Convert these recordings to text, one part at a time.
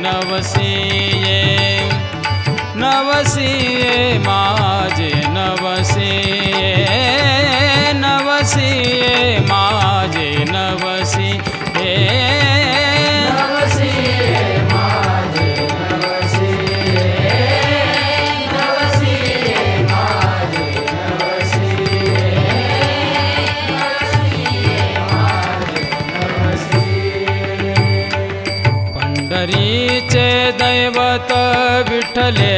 नवसिये नवसिये माझे नवसिये नवसिये माझे नवसिये नवसिये माझे नवसिये नवसिये माझे नवसिये नवसिये माझे नवसिये पंढरीचे दैवत विठ्ठले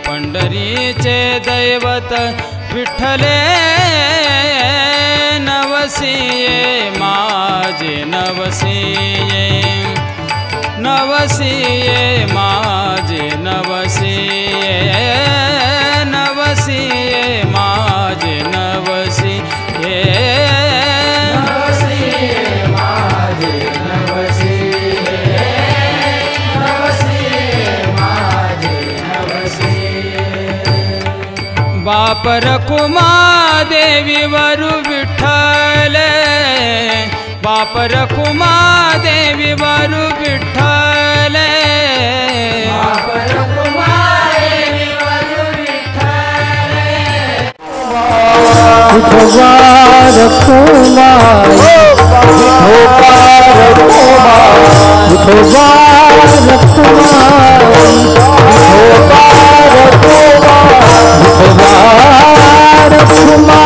पंढरीचे दैवत विठ्ठले नवसिये माझे नवसिये नवसिये माझे नवसिये नवसिये माझे नवसिये नवसिये माझे नवसिये नवसिये माझे नवसिये बाप रखुमा देवी वरु विठ्ठले बाप रखुमा देवी वरु विठ्ठले बाप रखुमा देवी वरु विठ्ठले विठोबा रखुमा विठोबा रखुमा विठोबा रखुमा विठोबा रखुमा विठोबा रखुमा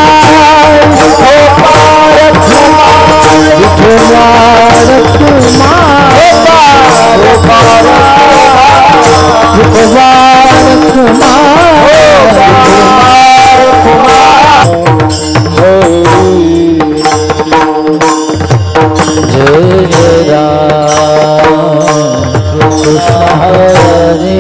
विठोबा रखुमा विठोबा रखुमा विठोबा रखुमा जय जय राम कृष्ण हरे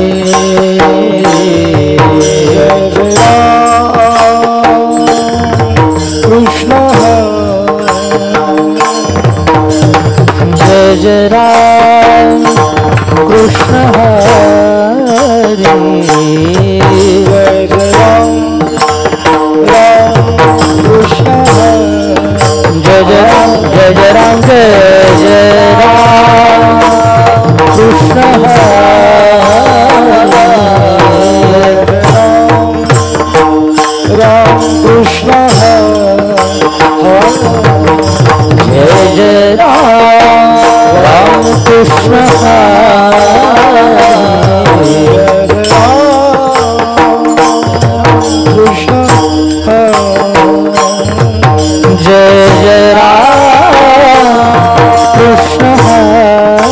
कृष्ण जय जय राम कृष्ण हरे जय जय राम कृष्ण जय जय राम जय जय राम जय जय राम कृष्ण राम कृष्ण जय जय राम कृष्ण कृष्ण जय जय राम कृष्ण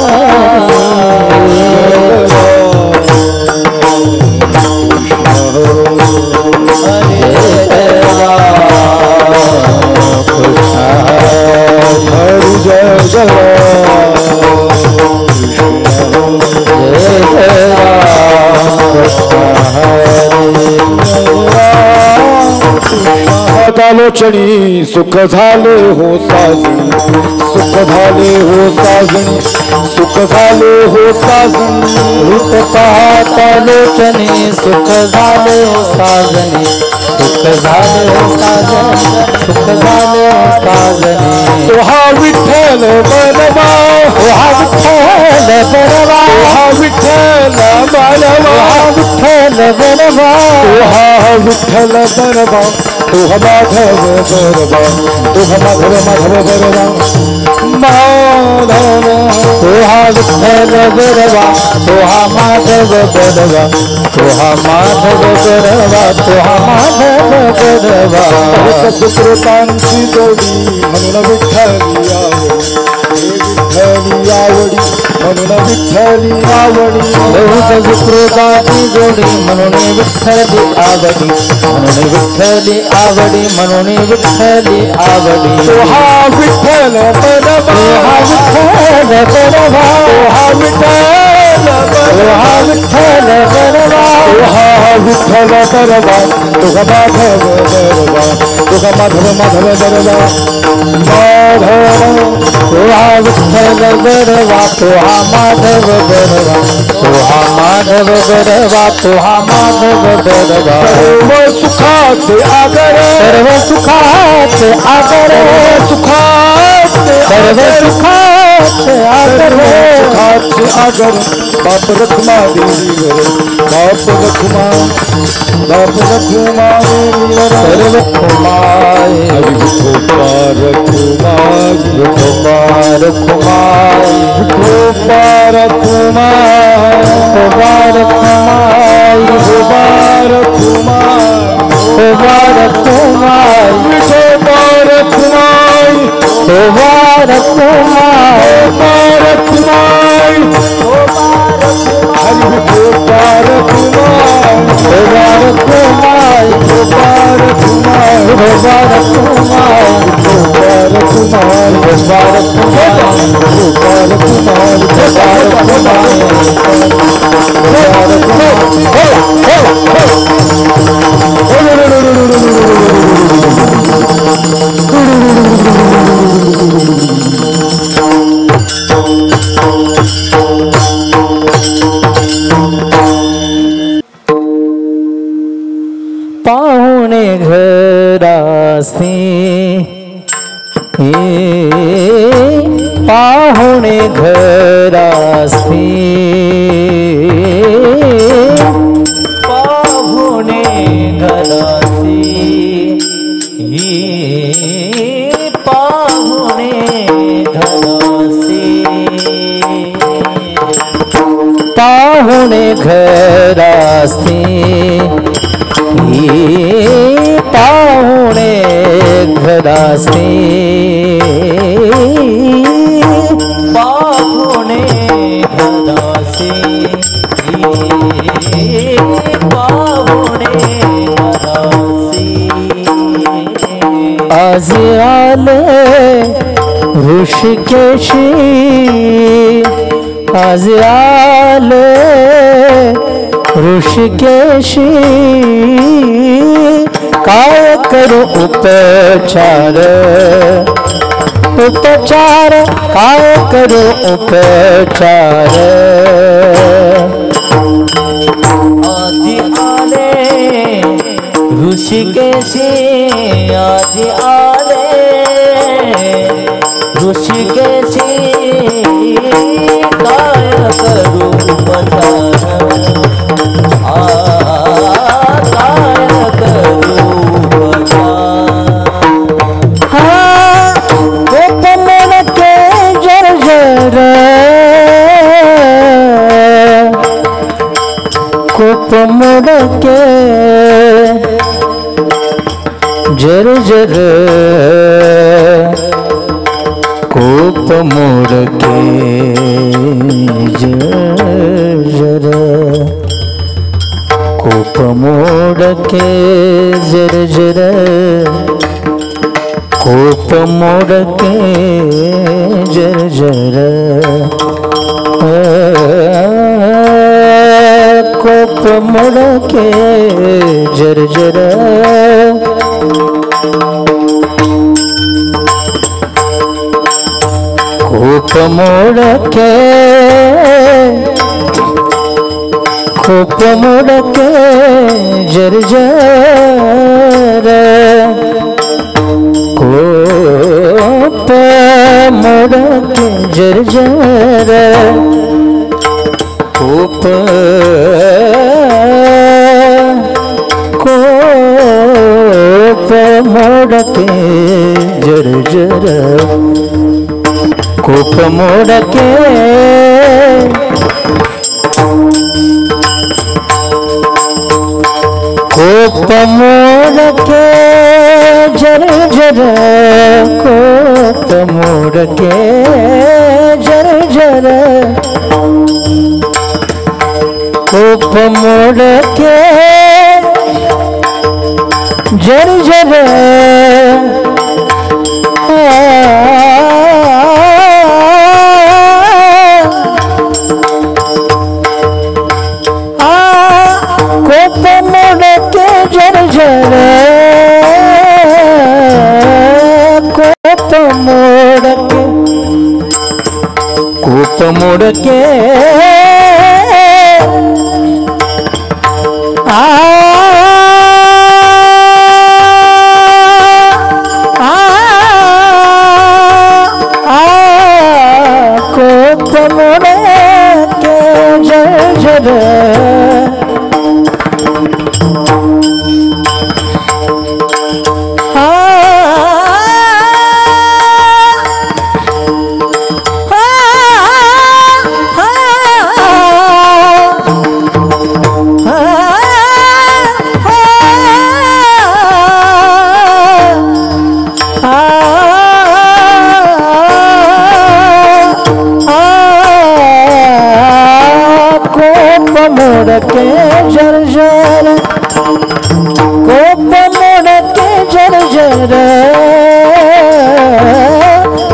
लोचणी सुख झाले हो साजणी सुख झाले हो साजणी सुख झाले हो साजणी रूप पाहता लोचणी सुख झाले हो साजणी सुख झाले हो साजणी सुख झाले हो साजणी तो हा विठ्ठल बलवा तो हा विठ्ठल बलवा तो हा विठ्ठल बलवा विठ्ठल बलवा तो हा विठ्ठल बलवा तो हा माधव बलवा तो हा माधव माधव बलवा माधव तो हा विठ्ठल बलवा तो हा माधव बलवा तो हा माधव बलवा तो हा माधव बलवा सुकृतांची जोडी म्हणून विठ्ठली आवडी म्हणून विठ्ठली आवडी बहुत सुकृताची जोडी म्हणून विठ्ठली आवडी म्हणून विठ्ठली आवडी म्हणून विठ्ठली आवडी तो हा विठ्ठल बलवा तो हा विठ्ठल बलवा तो हा विठ्ठल हा विठ्ठल बलवा तो हा विठ्ठल बलवा तो हा माधव बलवा तो हा माधव माधव बलवा माधव तो हा विठ्ठल बलवा तो हा माधव बलवा तो हा माधव बलवा तो हा माधव बलवा सर्व सुखाचे आगर सर्व सुखाचे आगर सुखाचे सर्व सुखाचे आगर सुखाचे सागर बाप रखुमा देवीवर बाप रखुमा देवीवर सर्व खुमाय विठोबा रखुमाय विठोबा रखुमाय विठोबा रखुमाय विठोबा रखुमाय विठोबा रखुमाय विठोबा रखुमाय विठोबा रखुमाय विठोबा रखुमाय हरि विठोबा रखुमाय विठोबा रखुमाय विठोबा रखुमाय विठोबा रखुमाय विठोबा रखुमाय विठोबा रखुमाय विठोबा रखुमाय पाहुणे घरासी पाहुणे घरासी पाहुणे घरासी पाहुणे घरासी पाहुणे घरासी पाहुणे घरासी पाहुणे घरासी पाहुणे घरासी आज आले ऋषिकेशी आज आले ऋषिकेशी काय करू उपचार उपचार काय करू उपचार आधी आले ऋषिकेशी आधी आले ऋषिकेशी काय करू उपचार कोप मुड़के जर जर कोप मुड़के जर जर कोप मुड़के जर जर कोप मुड़के जर जर कोप मुड़के जर जर कोप मुड़के कोप मुड़के जर जर कोप मुड़के जर जर कोप कोप मुड़के जर जर कोप मुड़के कोप मुड़के जर जर कोप मुड़के जर जर कोप मुड़के जर जर कोप मुड़के जर जर कोप मुड़के कोप मुड़के कोप मुड़के जर मोड़के जर्जर कोप मोड़के जर्जर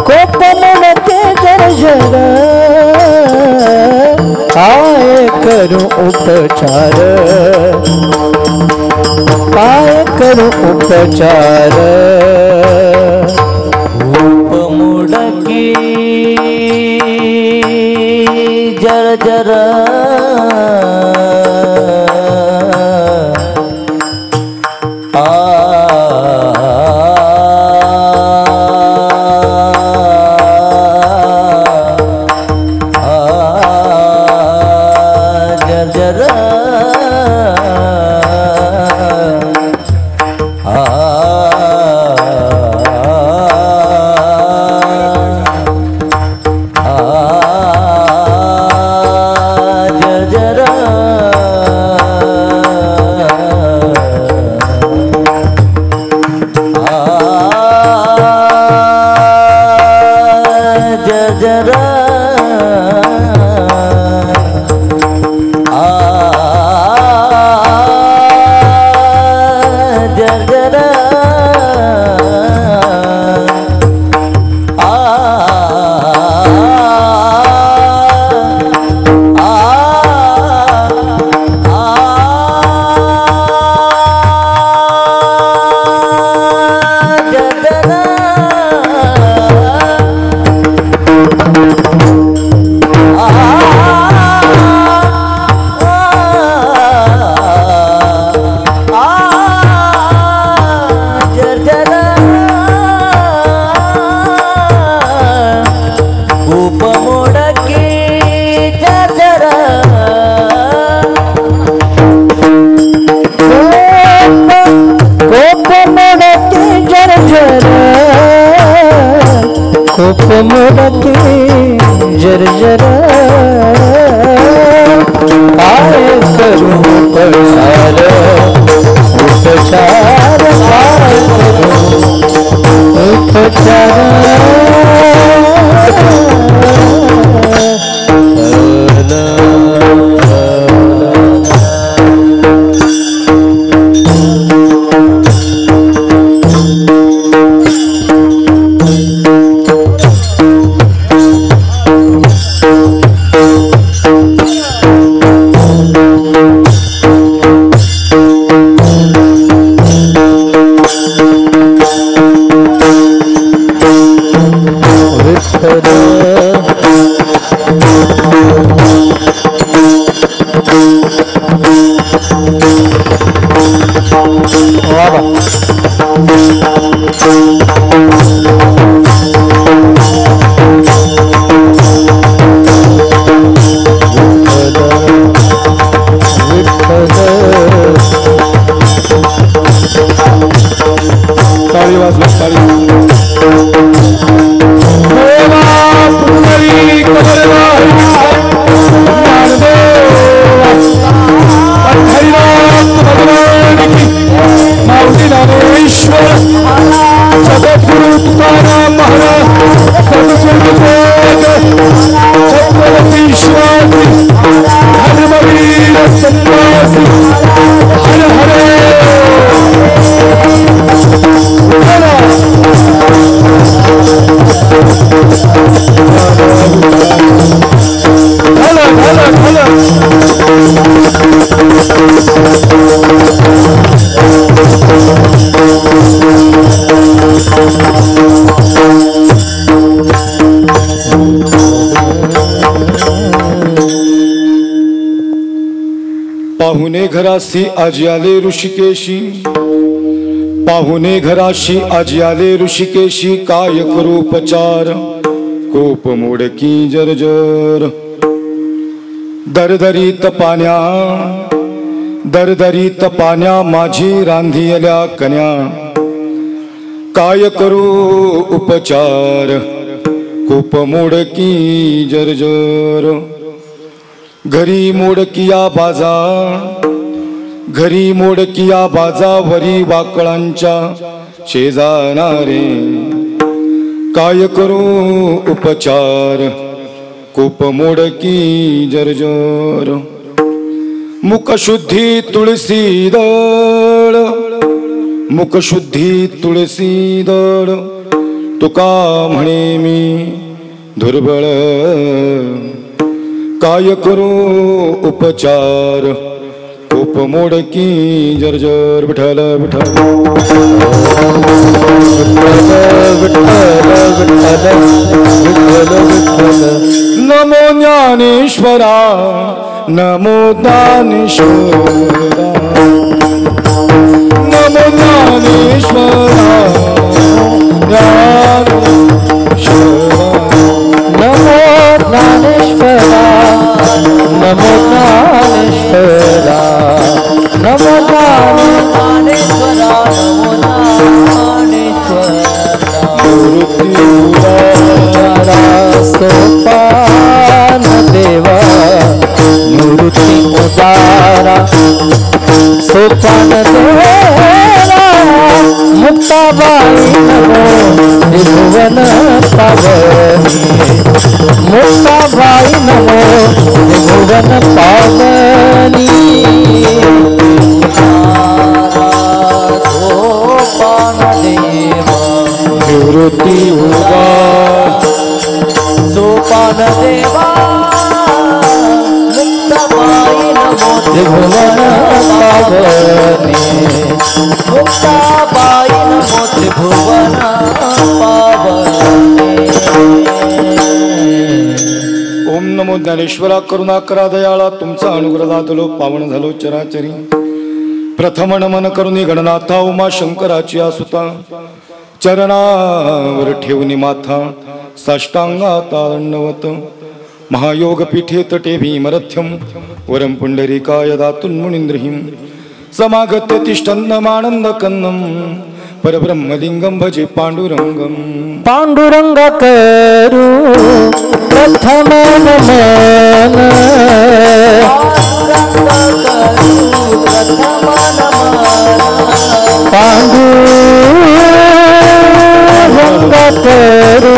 कोप मोड़के जर्जर आए करूं उपचार आए करूं उपचार कोप मोड़के जर्जर कोप मोड़के जर्जर आए करूं उपचार उपचार आए करूं पाहुणे घराशी आजी आले ऋषिकेशी, पाहुणे घराशी आजी आले ऋषिकेशी, काय करूपचार कोप मोडकी जर्जर दरदरीत पाण्या माझी रांधियल्या कन्या काय करू उपचार खूप मोडकी जर्जर घरी मोडकिया बाजावरी वाकळांच्या शेजाणारे काय करू उपचार खूप मोडकी जर्जर मुखशुद्धी तुळसी दळ तुका म्हणे मी दुर्बळ काय करू उपचार खूप मोडकी जर्जर विठ्ठल विठ्ठल नमो ज्ञानेश्वरा नमो ज्ञानेश्वरा नमो ज्ञानेश्वरा नमो ज्ञानेश्वरा नमो ज्ञानेश्वरा नमो ज्ञानेश्वरा सोपान देवा निवृत्ती उदारा सोपान देवा मुक्ताबाई नमो त्रिभुवन पावनी मुक्ताबाई नमो त्रिभुवन पावनी सोपान देवा निवृत्ती सोपान देवा मुक्ताबाई नमो त्रिभुवन पावनी मुक्ताबाई नमो त्रिभुवन पावनी ओम नमो ज्ञानेश्वरा करुणा करा दयाळा तुमचा अनुग्रह दातलो पावन झालो चराचरी प्रथम नमन करुणी गणनाथा उमा शंकराची आसुता चरणावर ठेवणी माथा साष्टांगात दंडवत महायोग पीठे तटे भीमरथ्यम वरम पुंडरीकाय दातुन मुनींद्रहिं समागत्य तिष्ठन्नमानंद कन्नम परब्रह्मलिंगम भजे पांडुरंगम पांडुरंग करू प्रथम नमन पांडुरंग करू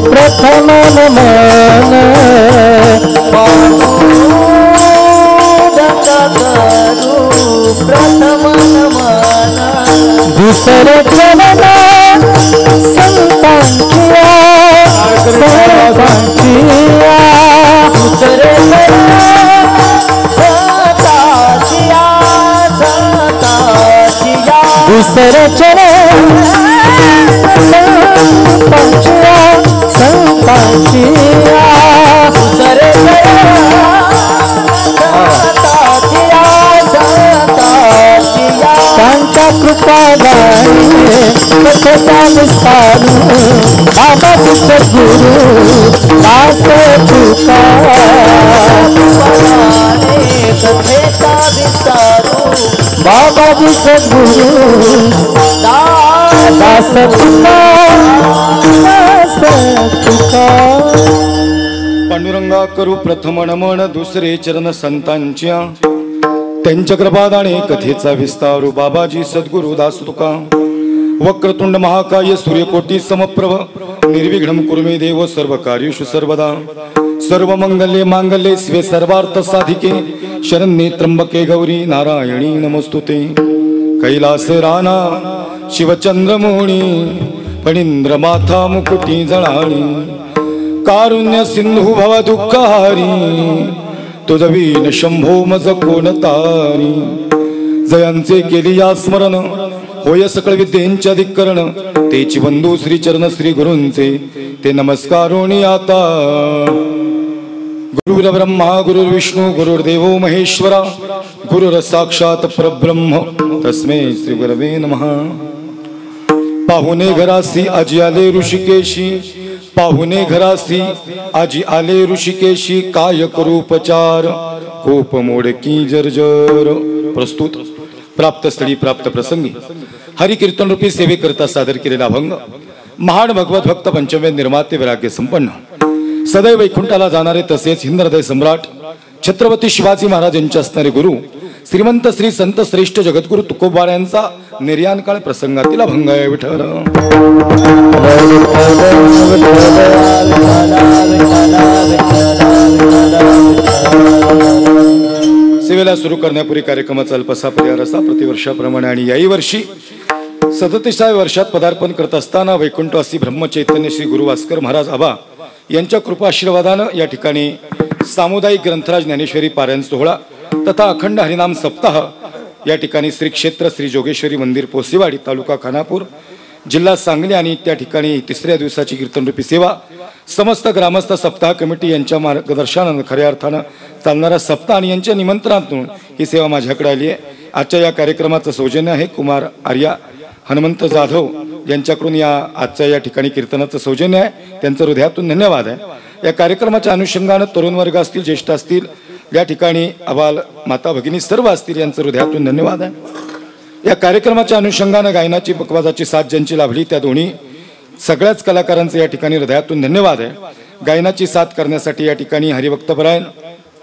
प्रथम नमन प्रथम नमन दुसरे चरण संतांचिया दुसरे दुसरे चरण संतांचिया दुसरे त्यांच्या कृपा गाणी कथेचा विस्तार बाबाजी सद्गुरु दास तुका कथेचा विस्तार बाबाजी सद्गुरु दास तुका पांडुरंगा करू प्रथम नमन दुसरे चरण संतांच्या त्यांच्या कृपादाने कथेचा विस्तारू बाबाजी सद्गुरु दास तुका वक्रतुंड महाकाय सूर्यकोटी समप्रभ निर्विघ्नं कुरु मे देव सर्व कार्येषु सर्वदा सर्व मंगल्ये मांगल्ये शिवे सर्वार्थ साधिके शरण्ये त्र्यंबके गौरी नारायणी नमस्तुते कैलास राणा शिवचंद्रमोणी फणींद्र माथा मुकुटी जळाणी कारुण्य सिंधू भव दुःखहारी तुझ वीण शंभो मज कोण तारी जयांचे केली या स्मरण होय सकळ विद्येंच्या धिक्करण तेची बंधू श्री चरण श्री गुरूंचे ते नमस्कारोणी आता गुरुर ब्रह्मा गुरुर्विष्णू गुरुर्देव महेश्वरा गुरुर साक्षात परब्रह्म तस्मै श्री गुरवे नमः पाहुणे घरासी आजी आले ऋषिकेशी पाहुणे घरासी आजी आले ऋषिकेशी काय करू उपचार कोप मोडकी जर्जर. प्रस्तुत प्राप्त स्थळी प्राप्त प्रसंगी हरिकीर्तन रूपी सेवेकरता सादर केलेला अभंग महान भगवत भक्त पंचमेध निर्माते वैराग्य संपन्न सदैव वैकुंठाला जाणारे तसेच हिंद हृदय सम्राट छत्रपती शिवाजी महाराज यांचे असणारे गुरु श्रीमंत श्री संत श्रेष्ठ जगद्गुरु तुकोबा यांचा निर्याण काळ प्रसंगातील अभंग आहे. विठ्ठल सेवेला सुरू करण्यापूर्वी कार्यक्रमाचा अल्पसा परिहार असा प्रतिवर्षाप्रमाणे आणि याही वर्षी 37व्या वर्षात पदार्पण करत असताना वैकुंठवासी ब्रह्मचैतन्य श्री गुरु भास्कर महाराज आबा यांच्या कृपा आशीर्वादानं या ठिकाणी सामुदायिक ग्रंथराज ज्ञानेश्वरी पारायण सोहळा तथा अखंड हरिनाम सप्ताह या ठिकाणी श्री क्षेत्र श्री जोगेश्वरी मंदिर पोसेवाडी तालुका खानापूर जिल्हा सांगली आणि त्या ठिकाणी तिसऱ्या दिवसाची कीर्तनरूपी सेवा समस्त ग्रामस्थ सप्ताह कमिटी यांच्या मार्गदर्शनानं खऱ्या अर्थानं चालणारा सप्ताह आणि यांच्या निमंत्रणातून ही सेवा माझ्याकडे आली आहे. आजच्या या कार्यक्रमाचं सौजन्य आहे कुमार आर्या हनुमंत जाधव यांच्याकडून या आजच्या या ठिकाणी कीर्तनाचं सौजन्य आहे. त्यांचं हृदयातून धन्यवाद आहे. या कार्यक्रमाच्या अनुषंगानं तरुण वर्ग असतील ज्येष्ठ असतील या ठिकाणी अबाल माता भगिनी सर्व असतील यांचं हृदयातून धन्यवाद आहे. या कार्यक्रमाच्या अनुषंगानं गायनाची बकवाजाची साथ ज्यांची लाभली त्या दोन्ही सगळ्याच कलाकारांचं या ठिकाणी हृदयातून धन्यवाद आहे. गायनाची साथ करण्यासाठी या ठिकाणी हरिभक्तपरायण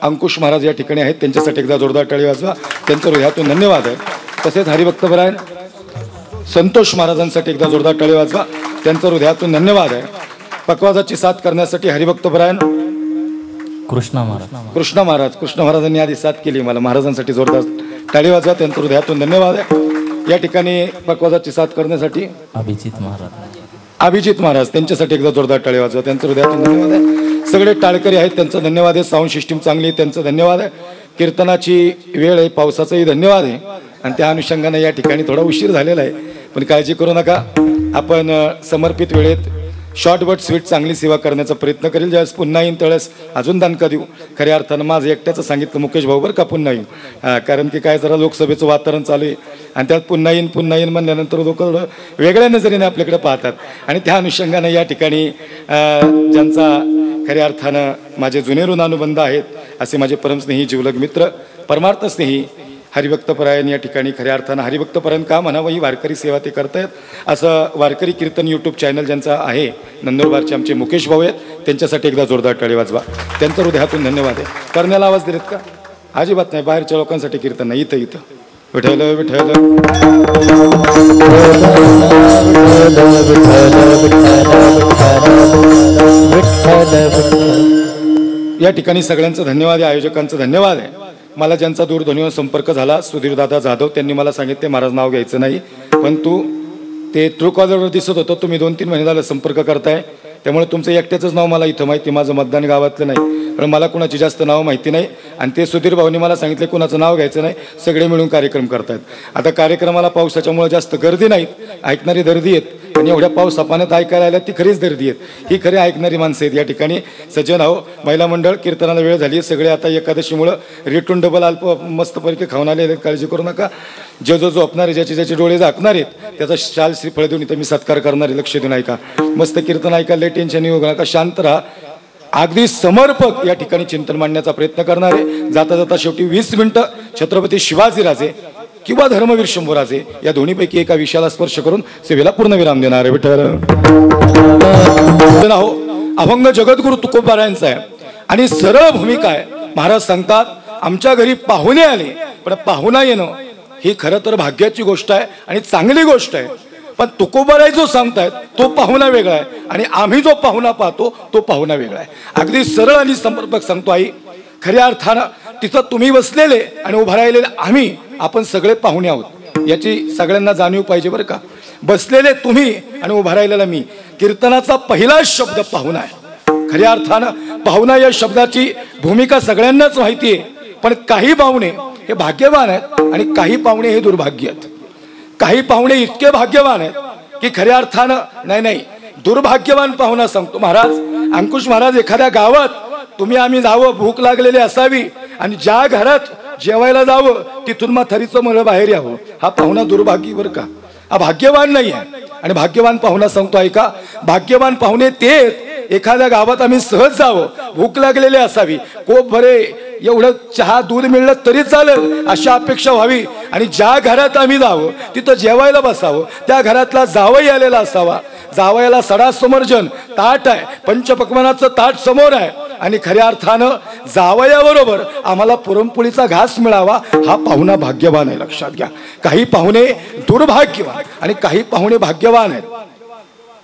अंकुश महाराज या ठिकाणी आहेत त्यांच्यासाठी एकदा जोरदार टाळी वाजवा त्यांचं हृदयातून धन्यवाद आहे. तसेच हरिभक्तपरायण संतोष महाराजांसाठी एकदा जोरदार टाळी वाजवा त्यांचं हृदयातून धन्यवाद आहे. पकवाजाची साथ करण्यासाठी हरिभक्तपरायण कृष्ण महाराजांनी आधी साथ केली मला महाराजांसाठी जोरदार टाळी वाजवा त्यांचं हृदयातून धन्यवाद आहे. या ठिकाणी पकवाजाची साथ करण्यासाठी अभिजित महाराज त्यांच्यासाठी एकदा जोरदार टाळी वाजवा त्यांचं हृदयातून धन्यवाद आहे. सगळे टाळकरी आहेत त्यांचं धन्यवाद आहे. साऊंड सिस्टीम चांगली आहे त्यांचं धन्यवाद आहे. कीर्तनाची वेळ आहे पावसाचाही धन्यवाद आहे आणि त्या अनुषंगाने या ठिकाणी थोडा उशीर झालेला आहे पण काळजी करू नका. आपण समर्पित वेळेत शॉर्ट बट स्वीट चांगली सेवा करण्याचा प्रयत्न करेल. ज्यावेळेस पुन्हा येईन त्यावेळेस अजून दानका देऊ. खऱ्या अर्थानं माझं एकट्याचं सांगितलं मुकेश भाऊ बरं का पुन्हा येईन कारण की काय जरा लोकसभेचं वातावरण चालू आहे आणि त्यात पुन्हा येईन म्हणल्यानंतर लोक वेगळ्या नजरेने आपल्याकडे पाहतात आणि त्या अनुषंगाने या ठिकाणी ज्यांचा खऱ्या अर्थानं माझे जुने ऋणानुबंध आहेत असे माझे परमस्नेही जिवलग मित्र परमार्थ स्नेही हरिभक्तपरायण या ठिकाणी खऱ्या अर्थानं हरिभक्तपरायण का म्हणावं ही वारकरी सेवा ते करतायत. असं वारकरी कीर्तन यूट्यूब चॅनल ज्यांचा आहे नंदुरबारचे आमचे मुकेश भाऊ आहेत त्यांच्यासाठी एकदा जोरदार टाळी वाजवा त्यांचं हृदयातून धन्यवाद आहे. करण्याला आवाज दिलेत का? अजिबात नाही. बाहेरच्या लोकांसाठी कीर्तन नाही इथं विठ्ठल विठ्ठल या ठिकाणी सगळ्यांचं धन्यवाद आहे. आयोजकांचं धन्यवाद आहे. मला ज्यांचा दूरध्वनीवर संपर्क झाला सुधीरदादा जाधव त्यांनी मला सांगितले महाराज नाव घ्यायचं नाही पण तू ते ट्रू कॉलरवर दिसत होतं तुम्ही 2-3 महिने झाला संपर्क करताय त्यामुळे तुमचं एकट्याचंच नाव मला इथं माहिती माझं मतदान गावातलं नाही पण मला कुणाची जास्त नाव माहिती नाही आणि ते सुधीर भाऊनी मला सांगितले कुणाचं नाव घ्यायचं नाही सगळे मिळून कार्यक्रम करतायत. आता कार्यक्रमाला पावसाच्यामुळे जास्त गर्दी नाहीत ऐकणारी दर्दी आहेत आणि एवढ्या पाऊस पाण्यात ऐकायला आल्या ती खरीच दर्दी आहेत ही खरी ऐकणारी माणसं आहेत. या ठिकाणी सज्जन हो महिला मंडळ कीर्तनाला वेळ झाली सगळे आता एकादशीमुळं रिटून डबल अल्प मस्तपैकी खाऊन आले काळजी करू नका. जो झोपणारे ज्याचे डोळे झाकणार आहेत त्याचा शाल श्रीफळ देऊन इथं मी सत्कार करणारे लक्ष देऊन ऐका मस्त कीर्तन ऐकायला टेन्शन येऊ नका शांत राहा. अगदी समर्पक या ठिकाणी चिंतन मांडण्याचा प्रयत्न करणारे जाता जाता शेवटी 20 मिनिटं छत्रपती शिवाजीराजे किंवा धर्मवीर शंभूराजे या दोन्हीपैकी एका विषयाला स्पर्श करून सेवेला पूर्णविराम देणार आहे. विठ्ठल हो अभंग जगद्गुरु तुकोबारायांचा आहे आणि सरळ भूमिका आहे. महाराज सांगतात आमच्या घरी पाहुणे आले पण पाहुणा येणं ही खरं तर भाग्याची गोष्ट आहे आणि चांगली गोष्ट आहे पण तुकोबाराय जो सांगतायत तो पाहुणा वेगळा आहे आणि आम्ही जो पाहुणा पाहतो तो पाहुणा वेगळा आहे. अगदी सरळ आणि समर्पक सांगतो आई खऱ्या अर्थानं तिथं तुम्ही बसलेले आणि उभा राहिलेले आम्ही आपण सगळे पाहुणे आहोत याची सगळ्यांना जाणीव पाहिजे बरं का. बसलेले तुम्ही आणि उभा राहिलेला मी कीर्तनाचा पहिला शब्द पाहुणा आहे. खऱ्या अर्थानं पाहुणा या शब्दाची भूमिका सगळ्यांनाच माहिती आहे पण काही पाहुणे हे भाग्यवान आहेत आणि काही पाहुणे हे दुर्भाग्य आहेत. काही पाहुणे इतके भाग्यवान आहेत की खऱ्या अर्थानं नाही दुर्भाग्यवान पाहुणा सांगतो. महाराज अंकुश महाराज एखाद्या गावात तुम्ही आम्ही जावं भूक लागलेली असावी आणि ज्या घरात जेवायला जावं तिथून म्हातारीचं मला बाहेर यावं हा पाहुणा दुर्भाग्य बरं का. हा भाग्यवान नाही आहे आणि भाग्यवान पाहुणा सांगतो ऐका भाग्यवान पाहुणे ते एखाद्या गावात आम्ही सहज जावं, भूक लागलेली असावी, कोप भरे एवढं चहा दूध मिळलं तरी चालेल अशी अपेक्षा व्हावी, आणि ज्या घरात आम्ही जावं तिथं जेवायला बसावं, त्या घरातला जावई आलेला असावा, जावयाला सडा समर्जन ताट आहे, पंचपक्वानाचं ताट समोर आहे, आणि खऱ्या अर्थानं जावयाबरोबर आम्हाला पुरणपोळीचा घास मिळावा, हा पाहुणा भाग्यवान आहे. लक्षात घ्या, काही पाहुणे दुर्भाग्यवान आणि काही पाहुणे भाग्यवान आहेत.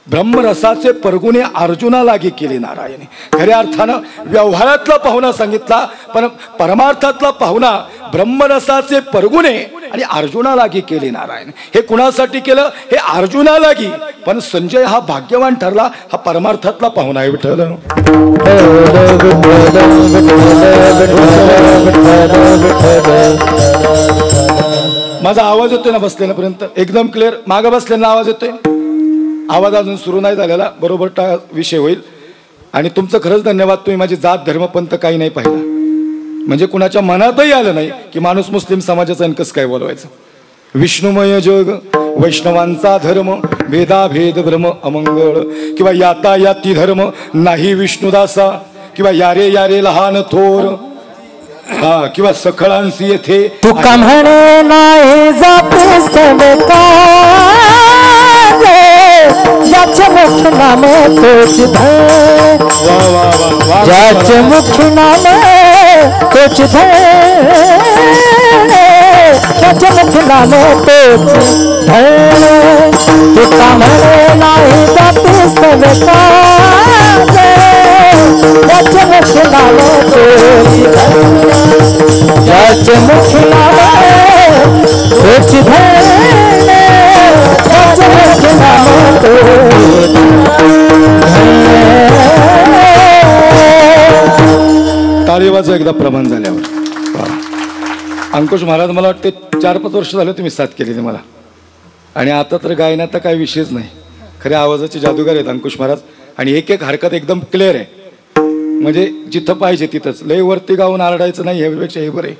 ब्रह्मरसाचे परगुणे अर्जुना लागी केले नारायणे. खऱ्या अर्थानं व्यवहारातला पाहुणा सांगितला, पण परमार्थातला पाहुणा ब्रह्मरसाचे परगुणे आणि अर्जुना लागी केले नारायण. हे कुणासाठी केलं? हे अर्जुना लागी. पण संजय हा भाग्यवान ठरला, हा परमार्थातला पाहुणा आहे. विठ्ठल माझा आवाज येतोय ना बसलेल्यापर्यंत? एकदम क्लिअर. मागं बसलेला आवाज येतोय? आवाज अजून सुरू नाही झालेला, बरोबर विषय होईल. आणि तुमचं खरंच धन्यवाद, तुम्ही माझी जात धर्म पंथ काही नाही पाहिला, म्हणजे कुणाच्या मनातही आलं नाही की माणूस मुस्लिम समाजाचा कसं काय बोलवायचं. विष्णुमय जग वैष्णवांचा धर्म, भेदाभेद भ्रम अमंगळ, किंवा याता याती धर्म नाही विष्णुदासा, किंवा यारे यारे लहान थोर, हा, किंवा सखळांसी येथे तुका म्हणे नाही जाते सबका, ज्याचे मुख नाम तोच धन, ज्याचे मुख नाम तोच धन, ज्याचे मुख नाम तोच धन. तुका म्हणे नाही जाते सबका, ज्याचे मुख नाम तोच धन, ज्याचे मुख नाम तोच धन, ज्याचे मुख नाम तोच धन. टाळी वाजवा एकदा प्रमाण झाल्यावर. अंकुश महाराज मला वाटते 4-5 वर्ष झाले तुम्ही साथ केलेली मला, आणि आता तर गायनाचा काही विषयच नाही. खऱ्या आवाजाचे जादूगार आहेत अंकुश महाराज, आणि एक एक हरकत एकदम क्लिअर आहे, म्हणजे जिथं पाहिजे तिथंच. लय वरती गाऊन आरडायचं नाही, ह्यापेक्षा हे बरं आहे.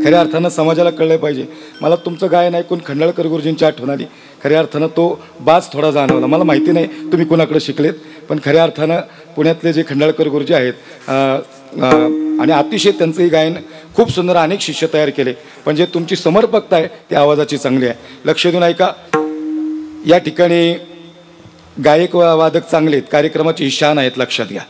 खऱ्या अर्थानं समाजाला कळलं पाहिजे. मला तुमचं गायन ऐकून खंडाळकर गुरुजींची आठवण आली. खऱ्या अर्थानं तो बाज थोडा जाणवला. मला माहिती नाही तुम्ही कुणाकडे शिकलेत, पण खऱ्या अर्थानं पुण्यातले जे खंडाळकर गुरुजी आहेत, आणि अतिशय त्यांचंही गायन खूप सुंदर, अनेक शिष्य तयार केले, पण जे तुमची समर्पकता आहे ती आवाजाची चांगली आहे. लक्ष देऊन ऐका. या ठिकाणी गायक वादक चांगले आहेत, कार्यक्रमाची ही शान आहेत. लक्षात घ्या.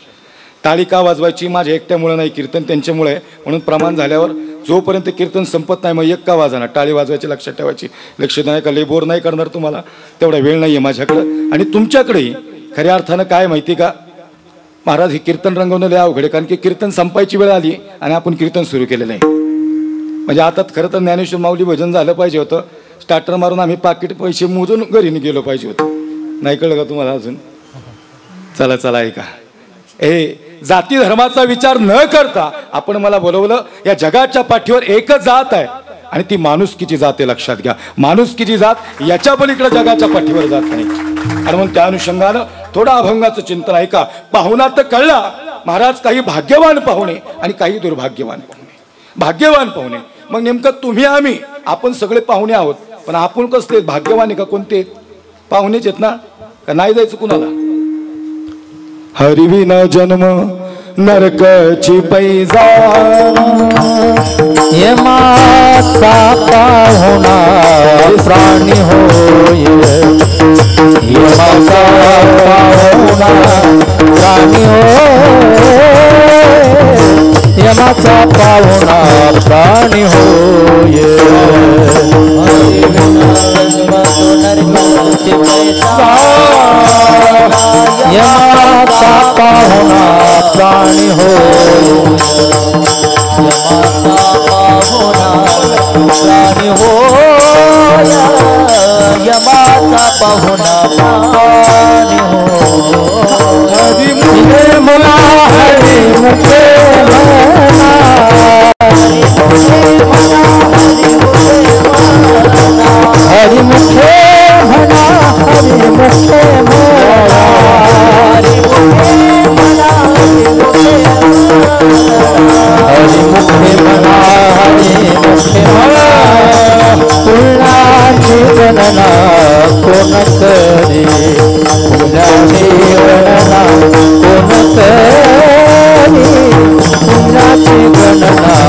टाळी का वाजवायची? माझ्या एकट्यामुळे नाही, कीर्तन त्यांच्यामुळे आहे. म्हणून प्रमाण झाल्यावर जोपर्यंत कीर्तन संपत नाही मग एक का वाजाना, टाळी वाजवायची. लक्षात ठेवायची. लक्ष देऊ नका. लय बोर नाही करणार तुम्हाला, तेवढा वेळ नाही आहे माझ्याकडं आणि तुमच्याकडेही. खऱ्या अर्थानं काय माहिती का महाराज, हे कीर्तन रंगवणं लय अवघड आहे, कारण की कीर्तन संपायची वेळ आली आणि आपण कीर्तन सुरू केलेलं आहे. म्हणजे आता खरं तर ज्ञानेश्वर माऊली भजन झालं पाहिजे होतं, स्टार्टर मारून आम्ही पाकिट पैसे मोजून घरी गेलो पाहिजे होतं. नाही कळलं का तुम्हाला अजून? चला चला ऐका. जाती धर्माचा विचार न करता आपण मला बोलवलं. या जगाच्या पाठीवर एकच जात आहे आणि ती माणुसकीची जात आहे. लक्षात घ्या. माणुसकीची जात याच्या पलीकडे जगाच्या पाठीवर जात नाही. आणि म्हणून त्या अनुषंगानं थोडं अभंगाचं चिंतन ऐका. पाहुणा तर कळला महाराज, काही भाग्यवान पाहुणे आणि काही दुर्भाग्यवान पाहुणे. भाग्यवान पाहुणे मग नेमकं तुम्ही आम्ही आपण सगळे पाहुणे आहोत, पण आपण कसले भाग्यवान आहे का? कोणते पाहुणेच आहेत ना? का नाही जायचं कुणाला? हरिविना जन्म नरकाची पैजा, यमाचा पाहुणा प्राणी होय, यमाचा पाहुणा प्राणी होय, यमाचा पाहुणा प्राणी होय. यमाचा पाहुणा प्राणी होय, यमाचा पाहुणा प्राणी होय, यमाचा पाहुणा प्राणी होय. हरी मुखे म्हणा, हरी मुखे म्हणा, हरी मुखे म्हणा, हरी मुखे म्हणा, हरी मुखे म्हणा, हरी मुखे म्हणा, हरी मुखे म्हणा, हरी मुखे म्हणा. पुण्याची गणना कोण करे, पुण्याची गणना कोण गणना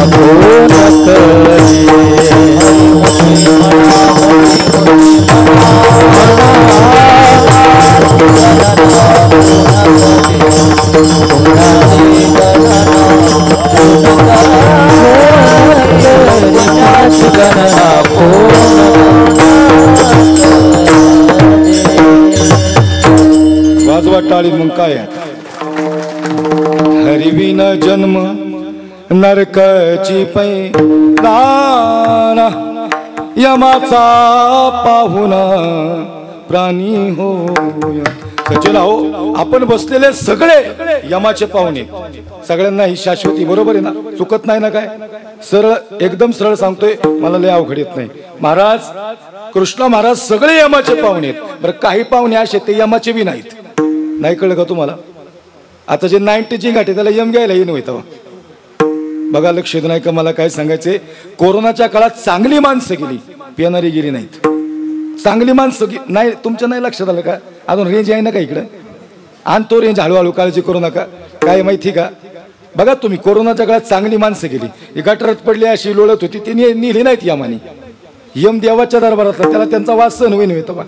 कोण करे वाजवा टाळी मग काय हरिविन जन्म नरकाची पैना यमाचा पाहुणा प्राणी होय सचिन हो आपण बसलेले सगळे यमाचे पाहुणे सगळ्यांना ही शाश्वती बरोबर आहे ना चुकत नाही ना काय सरळ एकदम सरळ सांगतोय मला लय अवघड येत नाही महाराज कृष्ण महाराज सगळे यमाचे पाहुणे आहेत बरं काही पाहुणे असे ते यमाचे बी नाहीत नाही कळलं का तुम्हाला आता जे 90ची गाठी त्याला यम घ्यायला येईन होतं बघा लक्ष नाही का मला काय सांगायचे कोरोनाच्या काळात चांगली माणसं गेली पिणारी गेली नाहीत चांगली माणसं नाही तुमच्या नाही लक्षात आलं का अजून रेंज आहे ना का इकडं आणि तो रेंज हळूहळू काळजी करू नका काय माहिती का बघा तुम्ही कोरोनाच्या काळात चांगली माणसं गेली गटारात पडली अशी लोळत होती ती नेली नाहीत यमानी यम देवाच्या दरबारातला त्याला त्यांचा वास सहन होईन होतं बा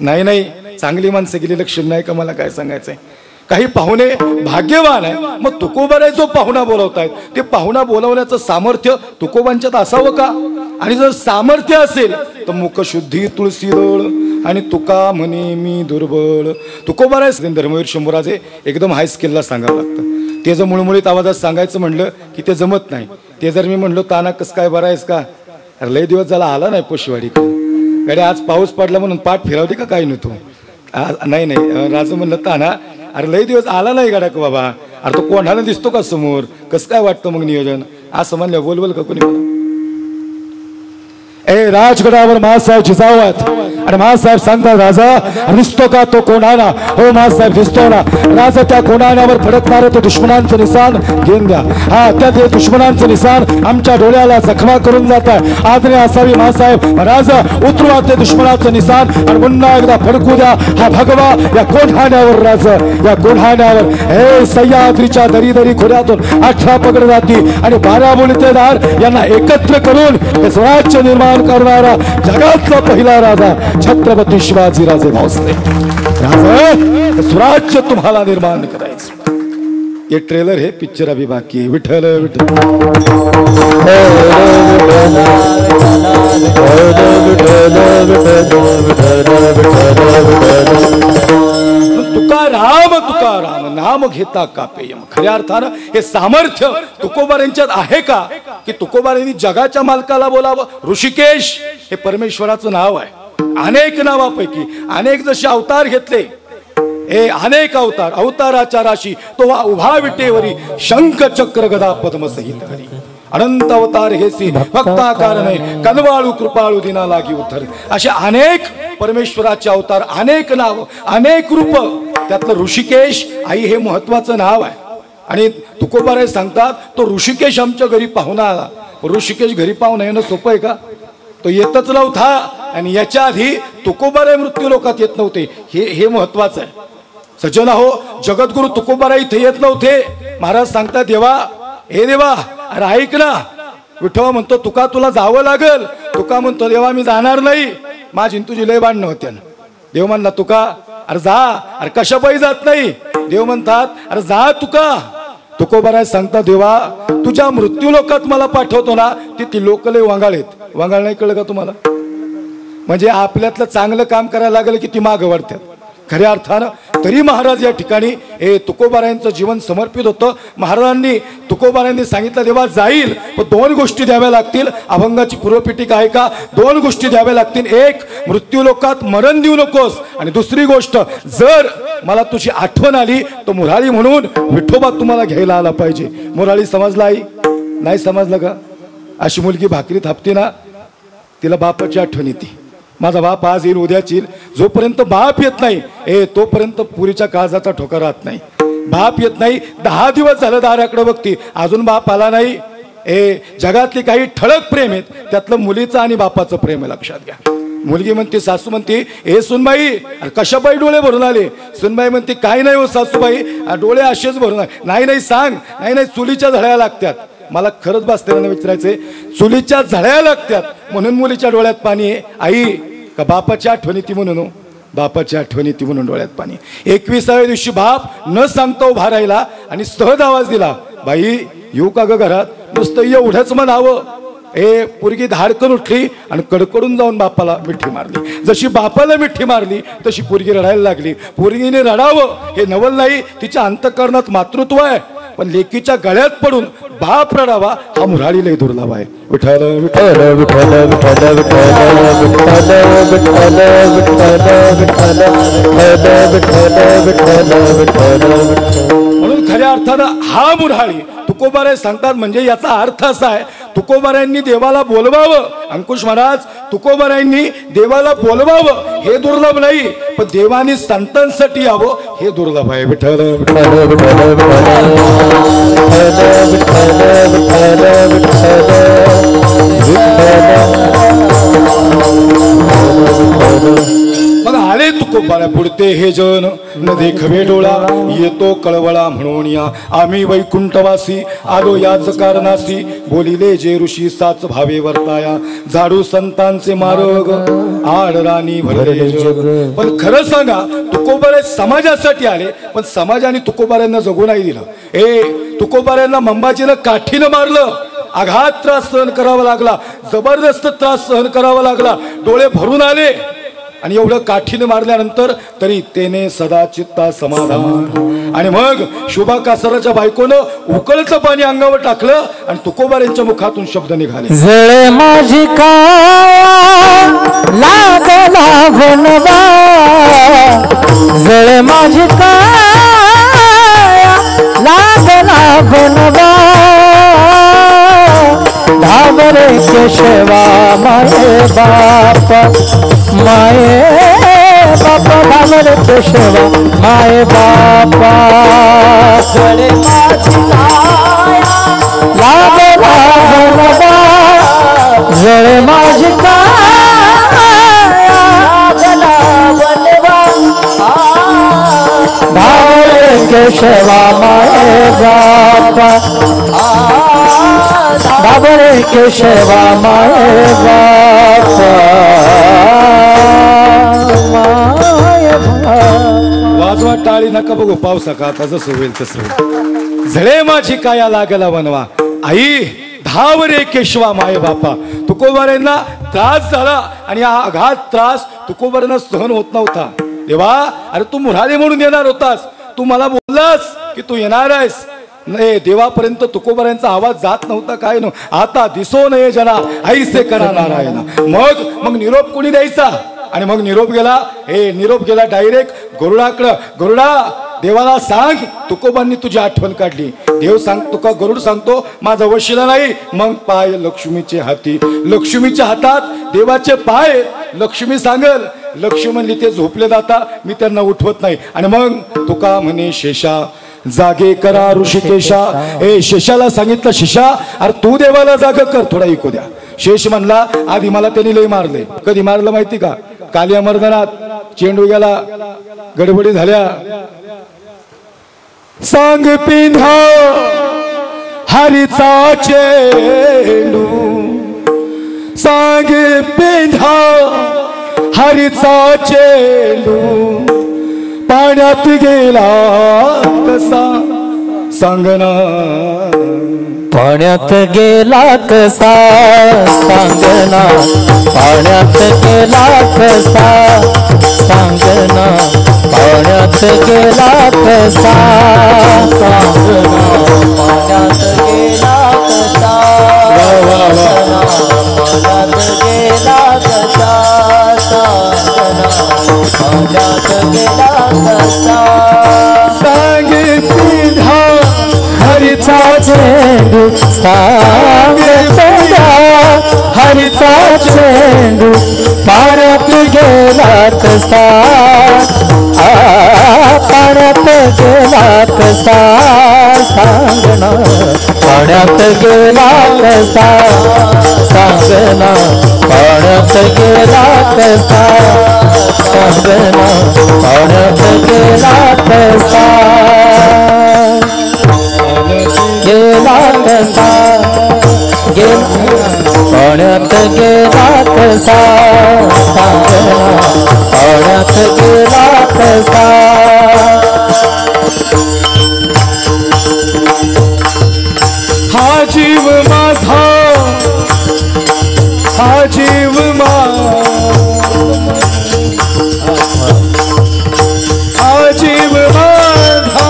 नाही चांगली माणसं गेली लक्ष नाही का मला काय सांगायचंय काही पाहुणे भाग्यवान आहे मग तुकोबाराय जो पाहुणा बोलवतायत ते पाहुणा बोलवण्याचं सामर्थ्य तुकोबांच्यात असावं का आणि जर सामर्थ्य असेल तर मुखशुद्धी तुळशीदळ आणि तुका म्हणे मी दुर्बळ तुकोबाराय धर्मवीर शंभूराजे एकदम हाय स्केलला सांगावं लागतं ते जर मुळमुळीत आवाजात सांगायचं म्हणलं की ते जमत नाही ते जर मी म्हणलो ताना कस काय बरं आहेस का अरे लय दिवस झाला आला नाही पोशीवाडी गाडी आज पाऊस पडला म्हणून पाठ फिरवते का काय नव्हतो नाही राजू म्हणलं ताना अरे लय दिवस आला नाही गाडा का बाबा अरे तो कोणाला दिसतो का समोर कसं काय वाटतं मग नियोजन असं म्हणलं बोलबोल का कोणी मला ए राजगडावर महासाहेब जिजावत आणि महासाहेब सांगतात राजा दिसतो का तो कोणाला हो महासाहेब दिसतो ना राजा त्या कोणावर फडकणार ते दुश्मनांचं निशान घेऊन द्या हा त्या ते दुश्मनांचं निशान आमच्या डोळ्याला जखमा करून जात आहे आदरे असावी महासाहेब राजा उतरवा ते दुश्मनाचं निशान आणि पुन्हा एकदा फडकू द्या हा भगवा या कोढाण्यावर राजा या कोढाण्यावर हे सह्याद्रीच्या दरी दरी खोऱ्यातून 18 पगड जाती आणि 12 बुलतेदार यांना एकत्र करून हे स्वराज्य निर्माण करणारा जगातला पहिला राजा छत्रपती शिवाजी राजे भोसले राजा स्वराज्य तुम्हाला निर्माण करायचं ये ट्रेलर है पिक्चर अभी बाकी है विठ्ठल विठ्ठल तुकाराम नाम घेता कापेयम खऱ्या अर्थानं हे सामर्थ्य तुकोबार यांच्यात आहे का की तुकोबार यांनी जगाच्या मालकाला बोलावं ऋषिकेश हे परमेश्वराचं नाव आहे अनेक नावापैकी अनेक जसे अवतार घेतले हे अनेक अवताराच्या राशी तो उभा विटेवरी शंख चक्र गदा पद्म सहित हरी अनंत अवतार हेसी भक्ताकार नाही कनवाळू कृपाळू दिना लागी उद्धर असे अनेक परमेश्वराचे अवतार अनेक नाव अनेक रूप त्यातलं ऋषिकेश आई हे महत्वाचं नाव आहे आणि तुकोबाराय सांगतात तो ऋषिकेश आमच्या घरी पाहुणा आला ऋषिकेश घरी पाहुणा येणं सोपं आहे का तो येतच नव्हता आणि याच्या आधी तुकोबाराय मृत्यू लोकात येत नव्हते हे महत्वाचं आहे सज्जन हो जगद्गुरु तुकोबाराय इथे येत नव्हते महाराज सांगतात देवा हे देवा अरे ऐक ना विठोबा म्हणतो तुका तुला जावं लागल तुका म्हणतो देवा मी जाणार नाही माझी तुझी लय भांडणं होत्या देव म्हणला तुका अरे जा अरे कशा पायी जात नाही देव म्हणतात अरे जा तुका तुकोबाराय सांगता देवा तुझ्या मृत्यू लोकात मला पाठवतो ना ती लोक लय वांगाळेत वांगाळ नाही कळलं का तुम्हाला म्हणजे आपल्यातलं चांगलं काम करायला लागलं की ती मागं वाढतात खऱ्या अर्थानं तरी महाराज या ठिकाणी हे तुकोबारायांचं जीवन समर्पित होतं महाराजांनी तुकोबारायांनी सांगितलं देवा जाईल पण 2 गोष्टी द्याव्या लागतील अभंगाची पूर्वपीठिका आहे का 2 गोष्टी द्याव्या लागतील एक मृत्यू लोकात मरण देऊ नकोस आणि दुसरी गोष्ट जर मला तुझी आठवण आली तर मुरारी म्हणून विठोबा तुम्हाला घ्यायला आला पाहिजे मुरारी समजला आई नाही समजलं का अशी मुलगी भाकरी थापते ना तिला बापाची आठवण येते माझा बाप आज येईल उद्याच येईल जोपर्यंत बाप येत नाही तोपर्यंत पुरीच्या काळजाचा ठोका राहत नाही बाप येत नाही 10 दिवस झालं दाराकडे बघती अजून बाप आला नाही जगातली काही ठळक प्रेम आहेत त्यातलं मुलीचं आणि बापाचं प्रेम आहे लक्षात घ्या मुलगी म्हणते सासू म्हणते सुनबाई कशाबाई डोळे भरून आले सुनबाई म्हणते काय नाही हो सासूबाई डोळे असेच भरून नाही सांग नाही चुलीच्या झळ्या लागतात मला खरंच बसलेल्यानं विचारायचंय, चुलीच्या झळ्या लागतात म्हणून मुलीच्या डोळ्यात पाणी आहे आई, का बापाची आठवणी ती म्हणून? बापाची आठवणी ती म्हणून डोळ्यात पाणी. 21व्या दिवशी बाप न सांगता उभा राहिला आणि सहज आवाज दिला, बाई येऊ का ग घरात? नुसतं एवढंच म्हणावं. पोरगी धाडकन उठली आणि कडकडून जाऊन बापाला मिठी मारली. जशी बापाला मिठी मारली तशी पोरगी रडायला लागली. पोरगीने रडावं हे नवल नाही, तिच्या अंतःकरणात मातृत्व आहे, पण लेकीच्या गळ्यात पडून बाप रडावा हा मुरारी लय दुर्लभ आहे. विठ्ठल विठ्ठल विठ्ठल विठ्ठल विठ्ठल विठ्ठल विठ्ठल विठ्ठल विठ्ठल. म्हणून खऱ्या अर्थानं हा मुरारी तुकोबाराय सांगतात. म्हणजे याचा अर्थ असा आहे, तुकोबारायांनी देवाला बोलवावं. अंकुश महाराज, तुकोबारायांनी देवाला बोलवावं हे दुर्लभ नाही, पण देवानी संतांसाठी यावं हे दुर्लभ आहे. विठ्ठल विठ्ठल विठ्ठल मग आले तुकोबारा पुढते हे जन न देखवे डोळा, येतो कळवळा म्हणून या आम्ही वैकुंठवासी आलो याच कारणासी, बोलिले जे ऋषी साच भावे वर्ताया, झाडू संतांचे मार्ग आड राणी भरले जग. पण खरं सांगा, तुकोबारे समाजासाठी आले, पण समाजाने तुकोबाऱ्यांना जगू नाही दिलं. तुकोबाऱ्यांना मंबाजीनं काठीनं मारलं, आघात त्रास सहन करावा लागला, जबरदस्त त्रास सहन करावा लागला, डोळे भरून आले. आणि एवढं काठीने मारल्यानंतर तरी तेने सदा चित्ता समाधान. आणि मग शुभा कासराच्या बायकोनं उकळतं पाणी अंगावर टाकलं आणि तुकोबाऱ्यांच्या मुखातून शब्द निघाले, जळे माझी काय लागला भनवा, जळे माझी काय लागला भनवा, धावरे केशवा माये बाप माये बाप, धावरे केशवा माये बापा, जळे माझी काय लागला भनवा, जळे माझी काय लागला भनवा, धावरे केशवा माये बापा, धावरे केशवा माये बापा, माये बापा. वाजवा टाळी नका बघू पावसा का, आता जसं होईल तसं. झळे माझी काया लागला बनवा आई, धाव रे केशवा माये बापा. तुकोबाऱ्यांना त्रास झाला आणि हा आघात त्रास तुकोबाऱ्यांना सहन होत नव्हता. देवा, अरे तू मुरारी म्हणून येणार होतास, तू मला बोललास की तू येणार आहेस. नाही, देवापर्यंत तुकोबाऱ्यांचा आवाज जात नव्हता. काय नव्हतं, आता दिसो नये जना ऐसे करा नारायणा. मग निरोप कोणी द्यायचा? आणि मग निरोप गेला, निरोप गेला डायरेक्ट गरुडाकडं. गरुडा, देवाला सांग तुकोबांनी तुझी आठवण काढली. देव सांग, तुका गरुड सांगतो माझा वशिला नाही. मग पाय लक्ष्मीचे हाती, लक्ष्मीच्या हातात देवाचे पाय. लक्ष्मी सांगल, लक्ष्मी म्हणली ते झोपले जाता, मी त्यांना उठवत नाही. आणि मग तुका म्हणे शेषा जागे करा ऋषिकेशा. शेषाला सांगितलं, शेषा अरे तू देवाला जाग कर, थोडा ऐकू द्या. शेष म्हणला, आधी मला त्यांनी लय मारले. कधी मारलं माहिती का? कालिया मर्दनात चेंडू गेला, गडबडी झाल्या. सांग पिंधा हरीचा चेंडू, सांग पिंधा हरीचा चेंडू, पाण्यात गेला कसा सांगना, पाण्यात गेला कसा सांगना, पाण्यात गेला कसा सांगना, पाण्यात गेला कसा सांगना, पाण्यात गेला कसा सांगना, पाण्यात गेला कसा सांगना, पाण्यात गेला कसा. सांग पिंधा हरीचा चेंडू, सांग पिंधा हरीचा चेंडू, पाण्यात गेला कसा, पाण्यात गेला कसा सांगना, पाण्यात गेला कसा सांगना, पाण्यात गेला कसा सांगना, पाण्यात गेला कसा. गेला कसा पाण्यात गेला कसा सांगना पाण्यात गेला कसा हा जीव माझा हा जीव हा जीव माझा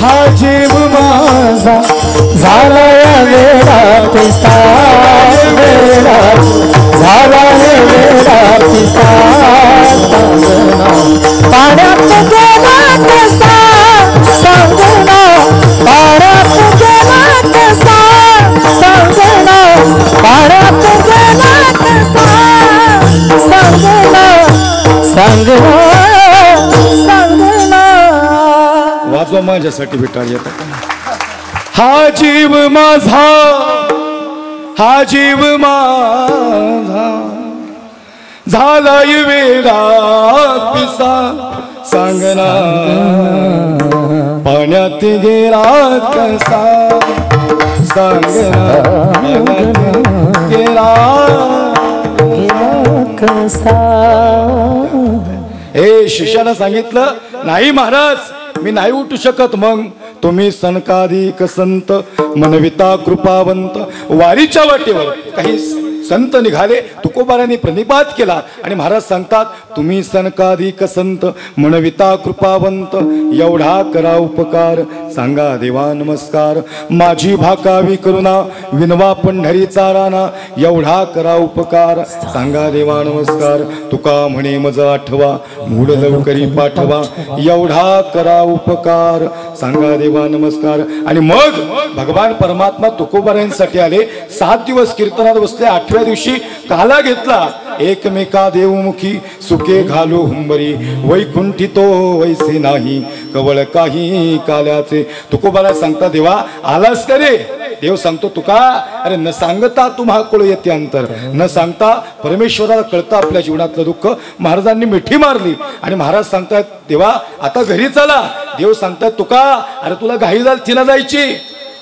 हा जीव माझा झाला या वेळात वेळा झाला वेळात पाण्यात गेला कसा सांगना पाण्यात गेला कसा सांगना पाण्यात गेला कसा सांगना सांगना सांगना वाजवा माझ्यासाठी विटाळ येतात हा जीव माझा हा जीव माझा झालाय वेडा पिसा सांगना पाण्यात गेला कसा सांगना पाण्यात गेला कसा हे शिष्यानं सांगितलं नाही महाराज मी नाही उठू शकत मग तुम्ही सनकाधिक संत मनविता कृपावंत वारीच्या वाटेवर काही संत निघाले तुकोबारांनी प्रणिपात केला आणि महाराज सांगतात तुम्ही सनकाधिक संत मनविता कृपावंत एवढा करा उपकार सांगा देवा नमस्कार माझी भाकावी करुणा विनवा पंढरीचा राणा एवढा करा उपकार सांगा देवा नमस्कार तुका म्हणे मज आठवा मूढ लवकरी पाठवा एवढा करा उपकार सांगा देवा नमस्कार आणि मग भगवान परमात्मा तुकोबारांसाठी आले 7 दिवस कीर्तनात बसले 8व्या दिवशी काला घेतला एकमेका देवमुखी सुके घालू हुंबरी वैकुंठितो वैसे नाही कवळ काही काल्याचे तुकोबाला सांगता देवा आलास का रे देव सांगतो तुका अरे न सांगता तुम्हा कळ येते अंतर न सांगता परमेश्वराला कळतं आपल्या जीवनातलं दुःख महाराजांनी मिठी मारली आणि महाराज सांगतात देवा आता घरी चला देव सांगतात तुका अरे तुला घाई झाली ना जायची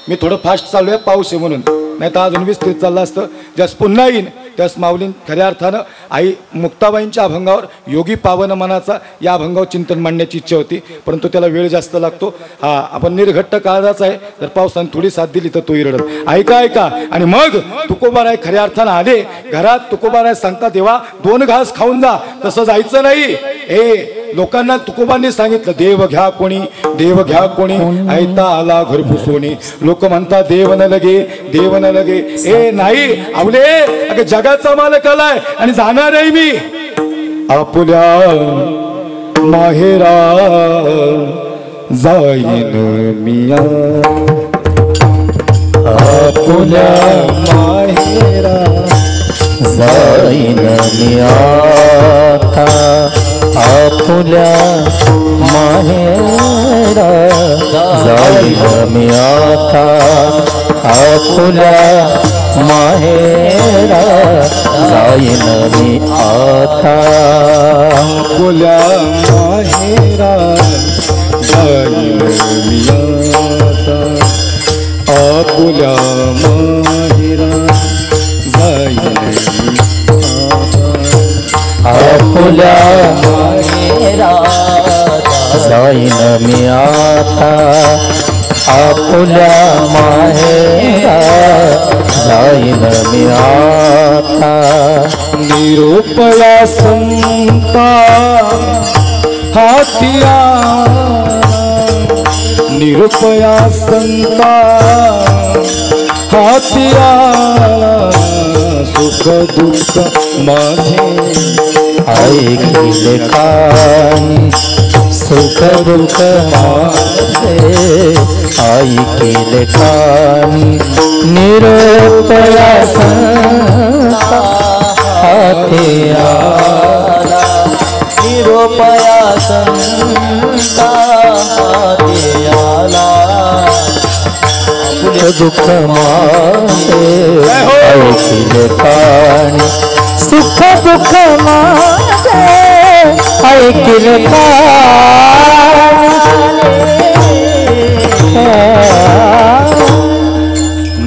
मी थोडं फास्ट चालूया पाऊस आहे म्हणून नाही तर अजून विस्तृत चालला असतं ज्यास पुन्हा येईन त्यास माऊलीन खऱ्या अर्थानं आई मुक्ताबाईंच्या अभंगावर योगी पावन मनाचा या अभंगावर चिंतन मांडण्याची इच्छा होती परंतु त्याला वेळ जास्त लागतो हा आपण निर्घट्ट काळजाचा आहे जर पावसाने थोडी साथ दिली तर तोही रडत ऐका ऐका आणि मग तुकोबाराय खऱ्या अर्थानं आले घरात तुकोबाराय सांगता देवा 2 घास खाऊन जा तसं जायचं नाही लोकांना तुकोबांनी सांगितलं देव घ्या कोणी ऐता आला घर पुसवणी लोक म्हणतात देव न लगे ए नाही आवले अगं जगाचा मालक आलाय आणि जाणार आहे मी आपुल्या माहेरा जाईन मिया आपुल्या माहेरा जाईन मिया आपुल्या माहेरा जाईन मी आता आपुल्या माहेरा जाईन मी आता आपुल्या माहेरा जाईन मी आता आपुल्या माहेरा जाईन आपुल्या माहेरा जाईन मी आता आपुल्या माहेरा जाईन मी आता निरोपया संता हातिया निरुपया संता हातिया सुख दुःख माझे ऐकिले कानी सुख दुःख माझे ऐकिले कानी निरुपया संता हाती आला निरुपया संता हाती आला दुःख माझे ऐकिले कानी सुख दुःख माझे ऐकिले कानी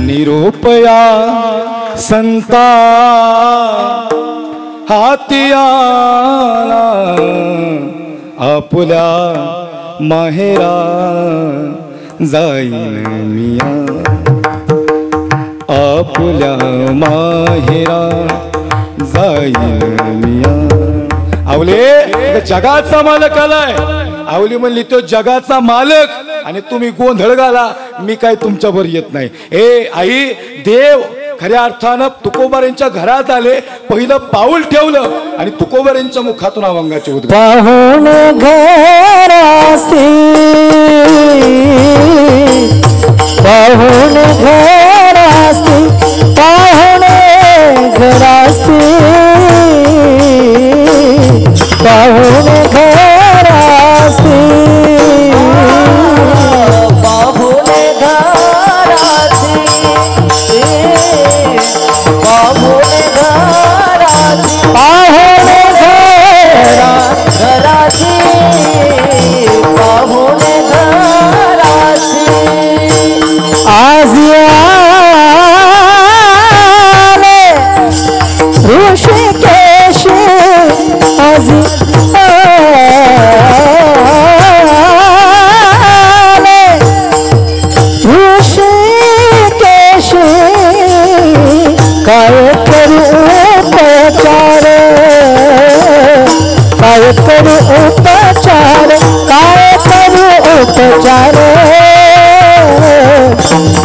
निरोपया संता हाती आला आपुल्या माहेरा जाईन मिया आपुल्या माहेरा जाईन मिया. आवले जगाचा मालक आलाय. आवली म्हणली तो जगाचा मालक आणि तुम्ही गोंधळ घाला मी काय तुमच्यावर येत नाही. ए आई देव खऱ्या अर्थानं तुकोबारांच्या घरात आले पहिलं पाऊल ठेवलं आणि तुकोबारांच्या मुखातून अभंगाचे उद्गार. पाहुण घरासी पाहुण घरासी पाहुण घरासी पाहुण घरासी पाहुण घरासी पाहुण घरासी पाहुण घरासी पाहुण घरासी आज आले ऋषिकेश आज आले ऋषिकेश काय करू उपचार काय करू उपचार काय करू उपचार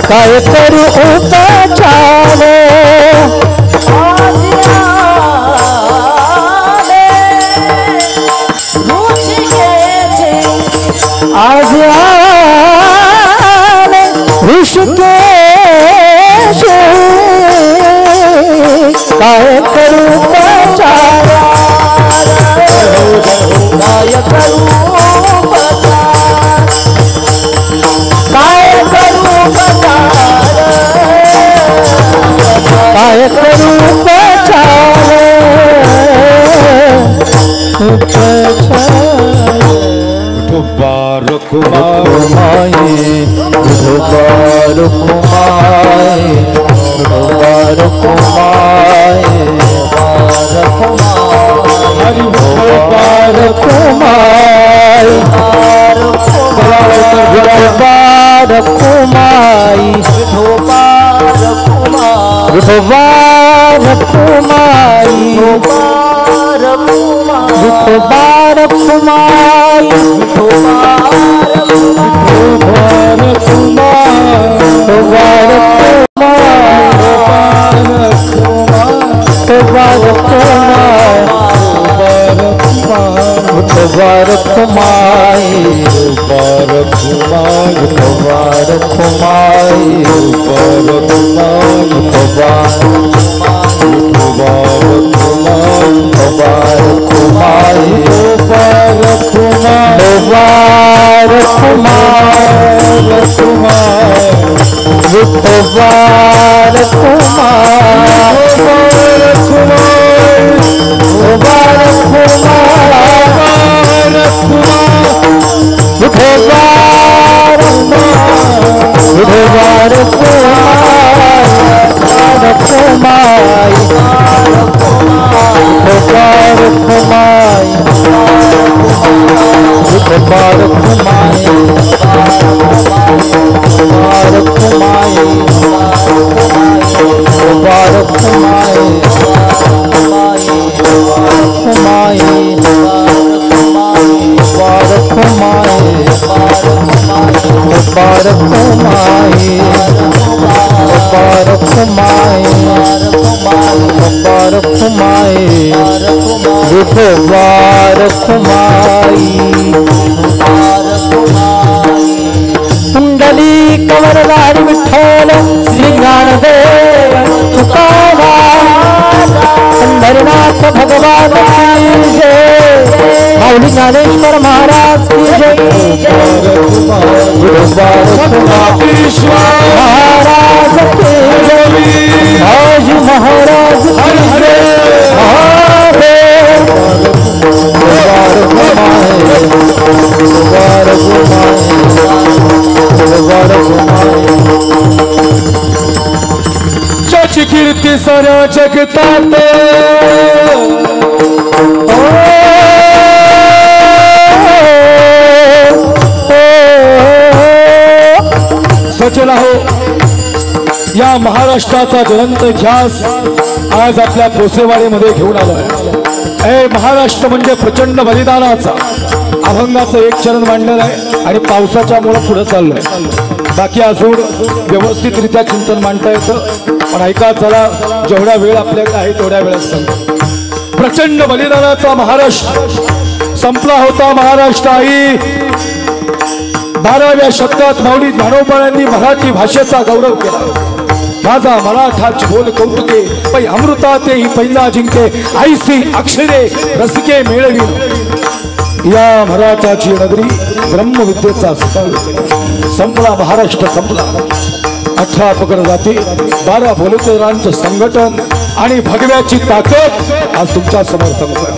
काय करू उपचार आज आले ऋषिकेश काय करू उपचार काय करू उपचार काय करू उपचार काय करू उपचार उपचार कुमाई कुमार कुमाई कुमार कुमाई हरि कुमार कुमाई कुमार कुमाई कुमार कुमाई कुमार कुमाई कुंडली कवरदारी विठ्ठल श्री ज्ञानदेव तुकाराम पंढरीनाथ भगवान की जय माऊली ज्ञानेश्वर महाराज की जय महाराज की जय हाजी महाराज की जय महादेव आईची कीर्ती साऱ्या जगतात सचला हो या महाराष्ट्राचा ज्वलंत इतिहास आज आपल्या पोसेवाडीमध्ये घेऊन आलोय। महाराष्ट्र म्हणजे प्रचंड बलिदानाचा अभंगाचं एक चरण मांडलेलं आहे आणि पावसाच्या मुळे पुढे चाललंय। बाकी अजून व्यवस्थितरित्या चिंतन मांडता येतं पण ऐका चला जेवढा वेळ आपल्याकडे आहे तेवढ्या वेळात सांगतो। प्रचंड बलिदानाचा महाराष्ट्र संपला होता। महाराष्ट्र आई 12व्या शतकात माऊली ज्ञानोबांनी मराठी भाषेचा गौरव केला। माझा मराठाची बोल कौतुके पै अमृता ते ही पहिला जिंके आईसी अक्षरे रसिके मेळवी या मराठाची नगरी ब्रह्मविद्येचा संपला। महाराष्ट्र संपला। 18 पकड जाती 12 बोलतेरांचं संघटन आणि भगव्याची ताकद आज तुमच्या समोर सांगतोय।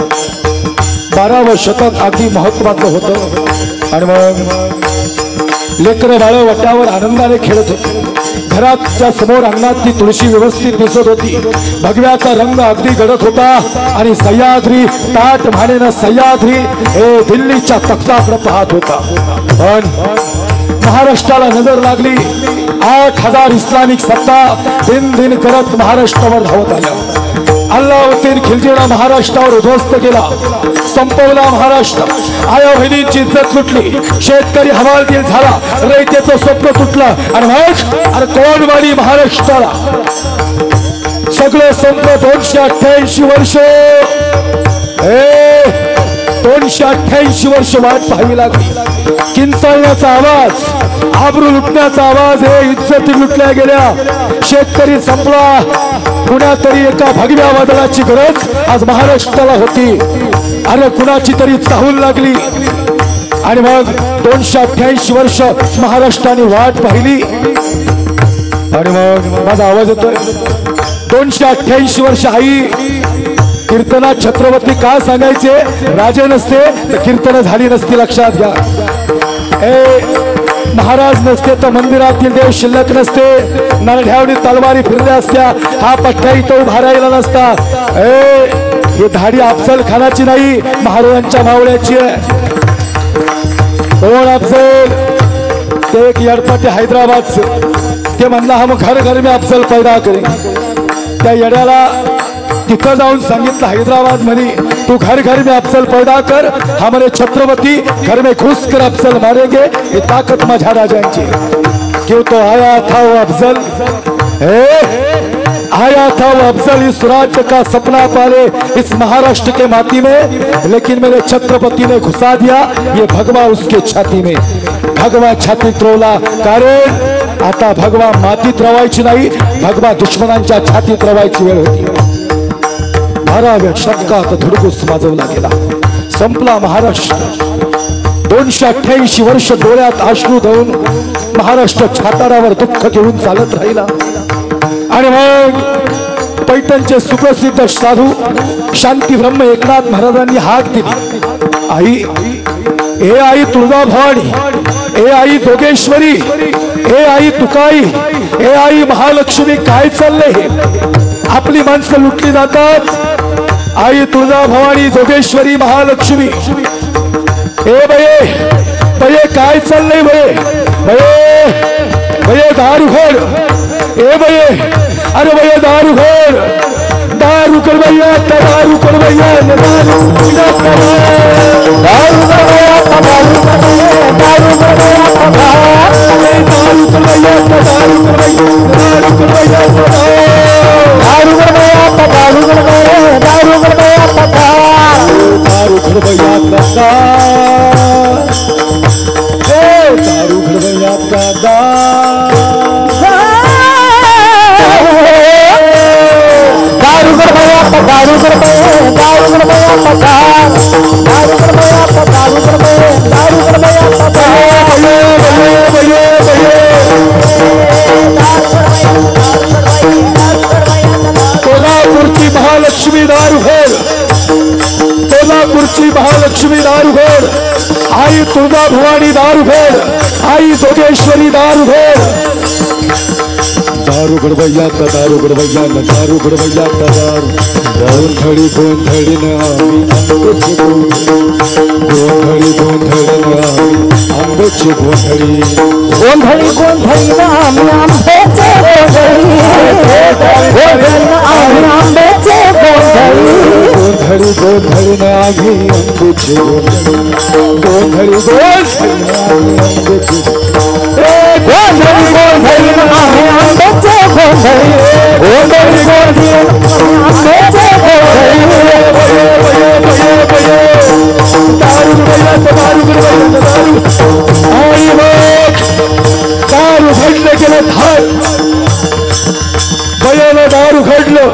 12वं शतक अगदी महत्वाचं होतं आणि मग लेकरं बाळ वट्यावर आनंदाने खेळत होते। घराच्या समोर अंगणात ती तुळशी व्यवस्थित दिसत होती। भगव्याचा रंग अगदी गडद होता आणि सह्याद्री ताट म्हानेनं सह्याद्री हे दिल्लीच्या तख्ताकडे पाहत होता। पण महाराष्ट्राला नजर लागली। 8000 इस्लामिक सत्ता दिन दिन करत महाराष्ट्रावर धावत आल्या। अल्लाउद्दीन खिलजीनं महाराष्ट्रावर उद्ध्वस्त केला, संपवला महाराष्ट्र। आया बहिणींची इज्जत लुटली, शेतकरी हवालदिल झाला, रयतेचं स्वप्न तुटलं आणि मग कोणवाडी महाराष्ट्राला सगळं संपलं। 288 वर्ष 288 वर्ष वाट पाहावी लागली। किंचाळण्याचा आवाज, आबरू लुटण्याचा आवाज, हे इज्जती लुटल्या गेल्या। शेतकरी संपला। कुणातरी एका भगव्या वादळाची गरज आज महाराष्ट्राला होती। अरे कुणाची तरी चाहूल लागली आणि मग 288 वर्ष महाराष्ट्राने वाट पाहिली। आणि मग माझा आवाज येतोय 288 वर्ष आई कीर्तना छत्रपती का सांगायचे? राजे नसते तर कीर्तन झाली नसती, लक्षात घ्या। महाराज नसते तर मंदिरातील देव शिल्लक नसते, नरढ्यावडी तलवारी फिरल्या असत्या, हा पट्टा इथं उभा राहिला नसता। ही धाडी अफजल खानाची नाही, महाराजांच्या मावळ्याची आहे। कोण अफजल? ते एक यडपटे हैदराबादचं, ते म्हणला हम घर घर में अफजल पैदा करेंगे। त्या येड्याला तिथं जाऊन सांगितलं हैदराबाद मध्ये, तू घर घर में अफजल पैदा कर, हमारे छत्रपति घर में घुस कर अफजल मारेंगे। ये ताकत माझ्या राजांची। क्यों तो आया था वो अफजल, आया था वो अफजल इस राज्य का सपना पाले इस महाराष्ट्र के माटी में, लेकिन मेरे छत्रपति ने घुसा दिया ये भगवा उसके छाती में। भगवा छाती त्रोला, कारण आता भगवा मातीत रवायची नाही, भगवा दुश्मनांच्या छातीत रवायची वेळ होती। 12व्या शतकात धुडगूस माजवला गेला, संपला महाराष्ट्र। 288 वर्ष डोळ्यात अश्रू धरून महाराष्ट्र छातारावर दुःख घेऊन चालत राहिला। आणि मग पैठणचे सुप्रसिद्ध साधू शांती ब्रह्म एकनाथ महाराजांनी हाक दिली, आई हे आई तुळजाभवानी, हे आई जोगेश्वरी, हे आई तुकाई, हे आई महालक्ष्मी, काय चाललंय हे? आपली माणसं लुटली जातात। आई तुळजाभवानी, जोगेश्वरी, महालक्ष्मी, हे बये बये काय चाललंय? बये बये बये दारूखोर, हे बये, अरे बये दारूखोर, दारू कर भैया, दारू कर भैया, दारू कर भैया, दारू कर भैया, दारू कर भैया, दारू कर भैया, दारू कर भैया, दारू कर भैया, दारू कर भैया, दारू कर भैया, दारू कर भैया, दारू कर भैया, दारू कर भैया, कोल्हापूरची महालक्ष्मी दारूखोर, कोल्हापूरची महालक्ष्मी दारूखोर, आई तुळजाभवानी दारूखोर, आई जोगेश्वरी दारूखोर। दारू गडवैया दारू गडवैया दारू गडवैया दारू गोंधळी गोंधळीनं आम्ही आंब्याची गोंधळी गोंधळी गोंधळीनं आम्ही आंब्याचे आंब्याचे गोंधळी गोंधळीनं आम्ही आंब्याची गोंधळी गोंधळी गोंधळीनं आम्ही आंब्याचे गोंधळी गोंधळी गोंधळीनं आंब्याचे दारू घडलं गेलं धार बयानं दारू घडलं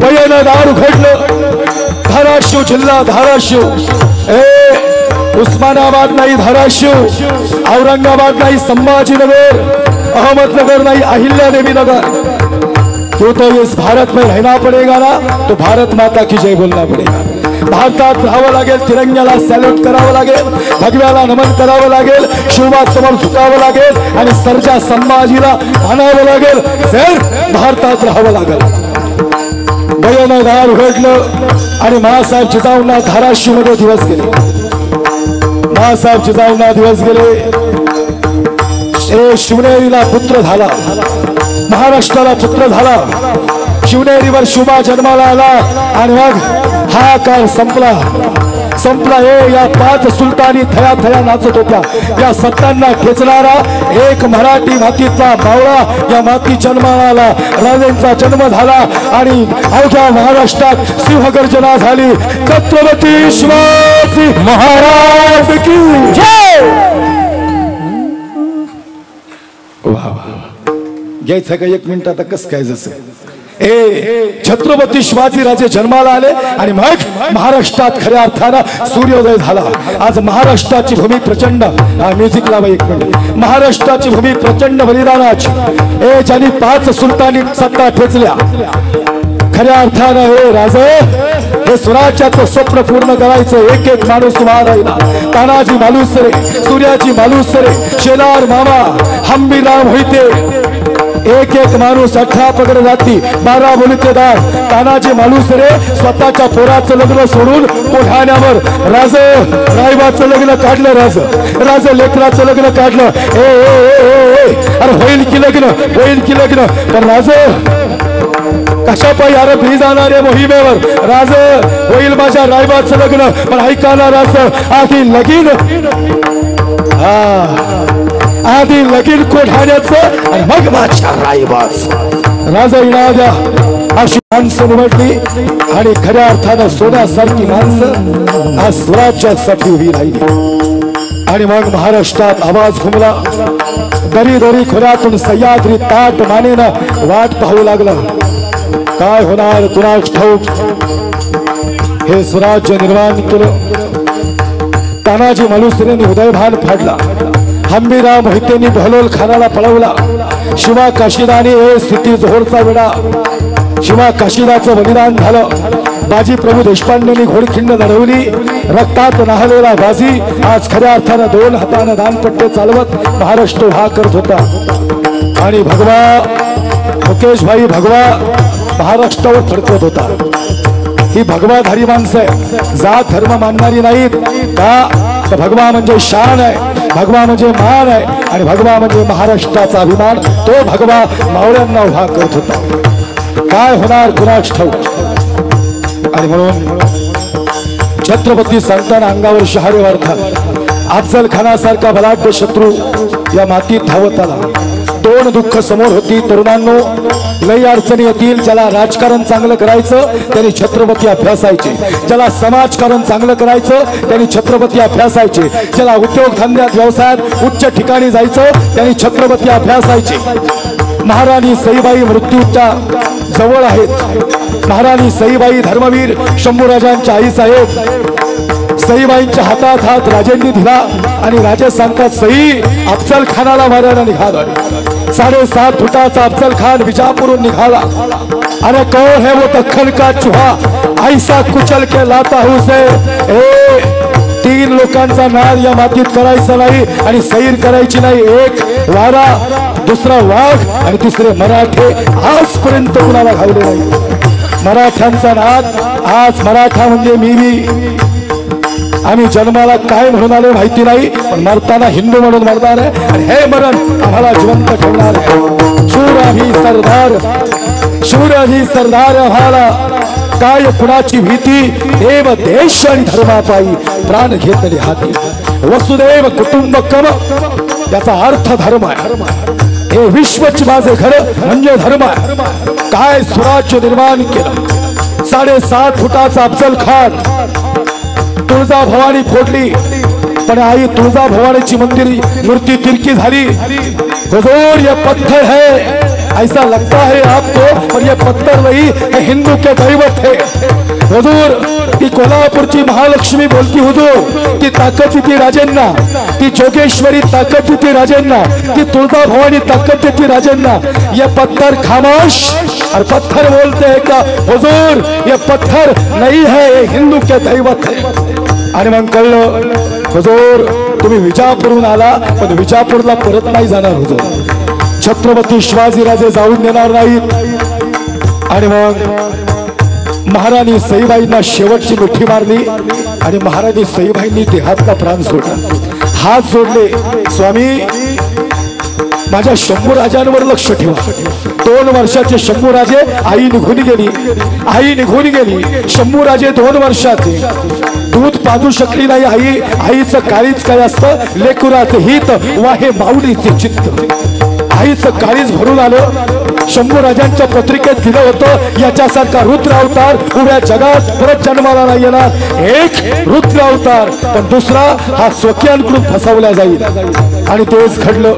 बयानं दारू घडलं धाराशिव जिल्हा धाराशिव उस्मानाबाद नहीं धाराशिव औरंगाबाद नहीं संभाजीनगर अहमदनगर नहीं अहिल्यादेवी नगर तो इस भारत में रहना पड़ेगा ना तो भारत माता की जय बोलना पड़ेगा भारतात राहावं लागेल तिरंग्याला सॅल्यूट करावं लागेल भगव्याला नमन करावं लागेल शिवबासमोर झुकावं लागेल आणि सर्जा संभाजीला आणावं लागेल सर भारतात राहावं लागेल बयानं दार उघडलं आणि महासाहेब जिजाऊंना धाराशिव मध्ये दिवस गेले महासाहेब जिजाऊंना दिवस गेले शिवनेरीला पुत्र झाला महाराष्ट्राला पुत्र झाला शिवनेरीवर शुभा जन्माला आला आणि मग हा काळ संपला संपला या 5 सुलतानी थया थया नाचत होत्या या सत्तांना खेचणारा एक मराठी मातीतला मावळा या माती जन्माला आला राजेंचा जन्म झाला आणि अवघ्या महाराष्ट्रात सिंहगर्जना झाली छत्रपती शिवाजी महाराज की जय घ्यायचं का 1 मिनिट आता कसं काय जसं छत्रपती शिवाजी राजे जन्माला आले आणि मग महाराष्ट्रात खऱ्या अर्थानं सूर्योदय झाला आज महाराष्ट्राची भूमी प्रचंड म्युझिक लावा 1 मिनिट महाराष्ट्राची भूमी प्रचंड बलिदानाची ज्यांनी 5 सुलतानी सत्ता ठेचल्या खऱ्या अर्थानं हे राजे हे स्वराज्याचं स्वप्न पूर्ण करायचं एक माणूस उभा राहिला तानाजी मालुसरे सूर्याजी मालुसरे शेलार मामा हंबीराव मोहिते एक माणूस 18 पगड जाती 12 बोलतेदार तानाजी मालुसरे स्वतःच्या पोराचं लग्न सोडून कोठाण्यावर राजे रायबाचं लग्न काढलं राजे लेकराचं लग्न काढलं अरे होईल की लग्न पण राजे कशा पायी अरे भी जाणार आहे मोहिमेवर राजे होईल माझ्या रायबाचं लग्न पण ऐका ना राजे आधी लगीन कोठाण्याचं आणि मग माझ्या रायबाच राजा इनाद्या अशी माणसं निवडली आणि खऱ्या अर्थानं सोन्यासारखी माणसं आज स्वराज्यासाठी उभी राहिली आणि मग महाराष्ट्रात आवाज घुमला दरी दरी खोऱ्यातून सह्याद्री ताट मानेनं वाट पाहू लागला काय होणार कुणास ठाऊक हे स्वराज्य निर्माण केलं तानाजी मालुसरेंनी उदयभान फाडला हंबीराव मोहितेंनी बहलोल खानाला पळवला शिवा काशीदाने सिटी जोहरचा वेडा शिवा काशीदाचं बलिदान झालं बाजी प्रभू देशपांडेंनी घोडखिंड लढवली रक्तात नाहलेला बाजी आज खऱ्या अर्थानं 2 हातानं दानपट्टे चालवत महाराष्ट्र उभा करत होता आणि भगवा मुकेश भाई भगवा महाराष्ट्रावर फडकत होता ही भगवाधारी माणसं आहे जात धर्म मानणारी नाहीत का भगवा म्हणजे शान आहे भगवा म्हणजे मान आहे आणि भगवा म्हणजे महाराष्ट्राचा अभिमान तो भगवा मावळ्यांना उभा करत होता काय होणार कुणास ठाऊक आणि म्हणून छत्रपती संतान अंगावर शहारे वाढतात अफजल खानासारखा बलाढ्य शत्रू या मातीत धावत आला 2 दुःख समोर होती तरुणांनो लई अडचणी येतील ज्याला राजकारण चांगलं करायचं त्यांनी छत्रपती अभ्यासायचे ज्याला समाजकारण चांगलं करायचं त्यांनी छत्रपती अभ्यासायचे ज्याला उद्योगधंद्यात व्यवसायात उच्च ठिकाणी जायचं त्यांनी छत्रपती अभ्यासायचे महाराणी सईबाई मृत्यूच्या जवळ आहेत महाराणी सईबाई धर्मवीर शंभूराजांच्या आई साहेब सईबाईंच्या हातात हात राजेंनी दिला आणि राजे सांगतात सई अफजल खानाला मारायला निघाला 7.5 फुटाचा अफजल खान विजापूरून निघाला अरे कौन है वो दख्खन का चूहा ऐसा कुचल के लाता हूं से 3 लोकांचा नाद या मातीत करायचा नाही आणि सैर करायची नाही वारा, दुसरा वाघ आणि तिसरे मराठे. आजपर्यंत कुणाला घावले नाही मराठ्यांचा नाद. आज मराठा म्हणजे मी. आम्ही जन्माला काय म्हणून आले माहिती नाही, पण मरताना हिंदू म्हणून मरणार आहे आणि हे मरण आम्हाला जिवंत ठेवणार आहे. शूराभी सरदार, शूराभी सरदार आम्हाला काय कुणाची भीती. देव देश आणि धर्मापायी प्राण घेतले हाती. वसुदेव कुटुंबकम याचा अर्थ धर्म आहे. हे विश्वच माझे घर म्हणजे धर्म आहे. काय स्वराज्य निर्माण केलं. 7.5 फुटाचा अफजल खान तुळजा भवानी फोडली, पण आई तुळजा भवानीची मूर्ति तिरकी झाली. हुजूर ये पत्थर है, ऐसा लगता है आपको, पर ये पत्थर नहीं, ये हिंदू के दैवत है. हुजूर ती कोल्हापूरची महालक्ष्मी बोलती हुजूर, ती ताकद देती राजेंना, ती जोगेश्वरी ताकद देती राजेंना, ती तुळजा भवानी ताकद देती राजेंना. ये पत्थर खामोश और पत्थर बोलते हैं क्या हुजूर ये पत्थर नहीं है, ये हिंदू के दैवत है. आणि मग कळलं हुजूर तुम्ही विजापूरहून आला, पण विजापूरला परत नाही जाणार हुजूर. छत्रपती शिवाजीराजे जाऊन देणार नाहीत. आणि मग महाराणी सईबाईंना शेवटची मिठी मारली आणि महाराणी सईबाईंनी देहातला प्राण सोडला. हात जोडले, स्वामी माझ्या शंभूराजांवर लक्ष ठेवा. 2 वर्षाचे शंभूराजे, आई निघून गेली, आई निघून गेली. शंभूराजे 2 वर्षाचे दूध पाजू शकली नाही आई. आईचं काळीज काय असतं, लेकुराचं हित वाहे माऊलीचे चित्त. आईचं काळीज भरून आलं. शंभूराजांच्या पत्रिकेत दिलं होतं याच्यासारखा रुद्र अवतार उभ्या जगात परत जन्माला नाही येणार. एक रुद्र अवतार, पण दुसरा हा स्वकीयांकडून फसवला जाईल. आणि तेच घडलं.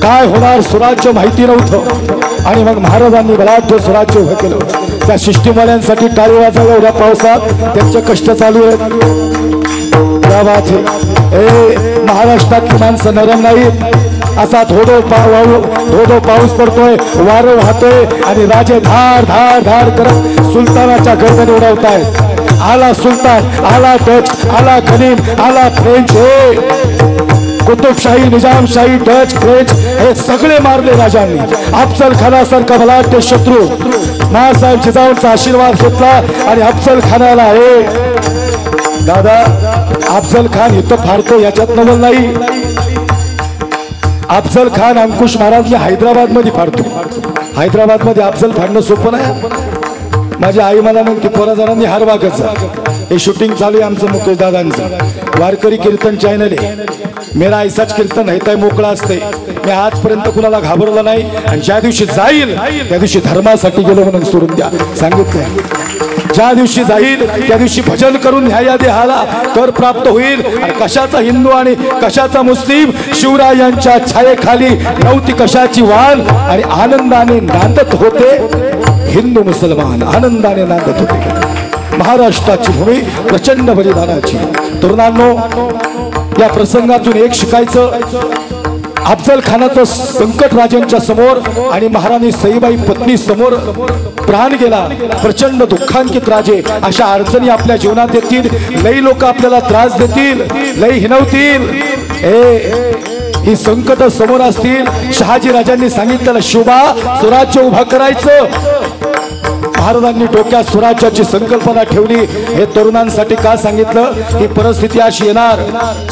काय होणार स्वराज्य माहिती नव्हतं. आणि मग महाराजांनी बलाढ्य स्वराज्य उभं केलं. त्या शिष्टीवाल्यांसाठी टाळी वाजवा एवढ्या पावसात त्यांचे कष्ट चालू आहेत. त्या बात महाराष्ट्रातली माणसं नरम नाहीत. असा धोधो पाऊस पडतोय, वारं वाहतोय आणि राजे धार धार धार करत सुलतानाच्या गर्दन उडवतायत. आला सुलतान, आला डच, आला खलीम, आला French. Qutbshahi, Nizamshahi, Dutch, French हे सगळे मारले राजांनी. अफजल खानासारखा बलाढ्य शत्रू महासाहेब जिजाऊंचा आशीर्वाद घेतला आणि अफजल खानाला हे दादा अफजल खान इथं फारतो याच्यात नवल नाही. अफजल खान अंकुश महाराज हैदराबाद मध्ये फाडतो. हैदराबाद मध्ये अफजल फाडणं सोपं नाही. माझी आई मला म्हणते पोरा जणांनी हार वागायचा. हे शूटिंग चालू आहे आमचं मुकेश दादांचं. वारकरी कीर्तन चॅनल आहे. मेरा ऐसाच कीर्तन आहे, मोकळा असते. मी आजपर्यंत कुणाला घाबरलं नाही. आणि ज्या दिवशी जाईल त्या दिवशी धर्मासाठी गेलो म्हणून सोडून द्या सांगितलंय. ज्या दिवशी जाईल त्या दिवशी भजन करून न्याया देहाला तर प्राप्त होईल. आणि कशाचा हिंदू आणि कशाचा मुस्लिम, शिवरायांच्या छायेखाली नव्हती कशाची वाण. आणि आनंदाने नांदत होते हिंदू मुसलमान, आनंदाने नांदत होते. महाराष्ट्राची भूमी प्रचंड बलिदानाची. तरुणांनो या प्रसंगातून एक शिकायचं. अफजल खानाचं संकट राजांच्या समोर आणि महाराणी सईबाई पत्नी समोर प्राण गेला. प्रचंड दुःखांकित राजे. अशा अडचणी आपल्या जीवनात येतील. लई लोक आपल्याला त्रास देतील, लई हिनवतील. ही संकट समोर असतील. शहाजी राजांनी सांगितलेलं शुभा स्वराज्य उभा करायचं. महाराजांनी डोक्यात स्वराज्याची संकल्पना ठेवली. हे तरुणांसाठी का सांगितलं, ही परिस्थिती अशी येणार,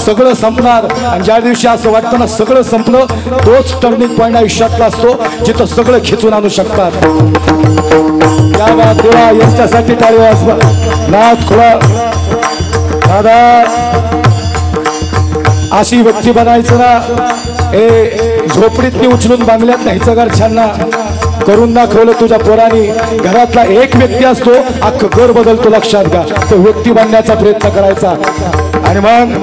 सगळं संपणार. आणि ज्या दिवशी असं वाटतं ना सगळं संपलं, तोच टर्निंग पॉइंट आयुष्यातला असतो जिथं सगळं खिचून आणू शकतात. देवा यांच्यासाठी टाळी वाजवा. नाथ खुळा दादा अशी व्यक्ती बनायचं ना. हे झोपडीतनी उचलून बांगल्यात न्यायचं घरच्यांना. करून दाखवलं तुझ्या पोरांनी. घरातला एक व्यक्ती असतो, अख्खं घर बदलतो. लक्षात घ्या. तो व्यक्ती बनण्याचा प्रयत्न करायचा. आणि मग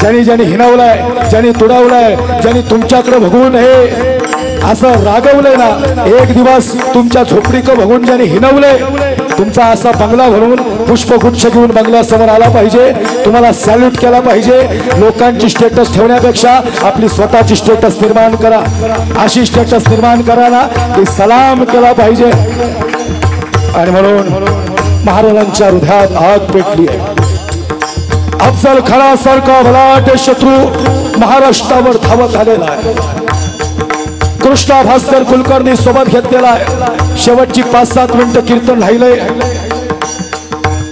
ज्यांनी हिनवलाय, ज्यांनी तुडवलाय, ज्यांनी तुमच्याकडे बघून हे असं रागवलंय ना, एक दिवस तुमच्या झोपडीकडे बघून ज्यांनी हिनवलंय, तुमचा असा बंगला भरून पुष्पगुच्छ घेऊन बंगल्यासमोर आला पाहिजे. तुम्हाला सॅल्यूट केला पाहिजे. लोकांची स्टेटस ठेवण्यापेक्षा आपली स्वतःची स्टेटस निर्माण करा. अशी स्टेटस निर्माण करा ना की सलाम केला पाहिजे. आणि म्हणून महाराजांच्या हृदयात आग पेटली आहे. अफजल खानासारखा बलाढ्य शत्रू महाराष्ट्रावर धावत आलेला आहे. कृष्णा भास्कर कुलकर्णी सोबत घेतलेला आहे. शेवटची 5-7 मिनिटं कीर्तन राहिलंय.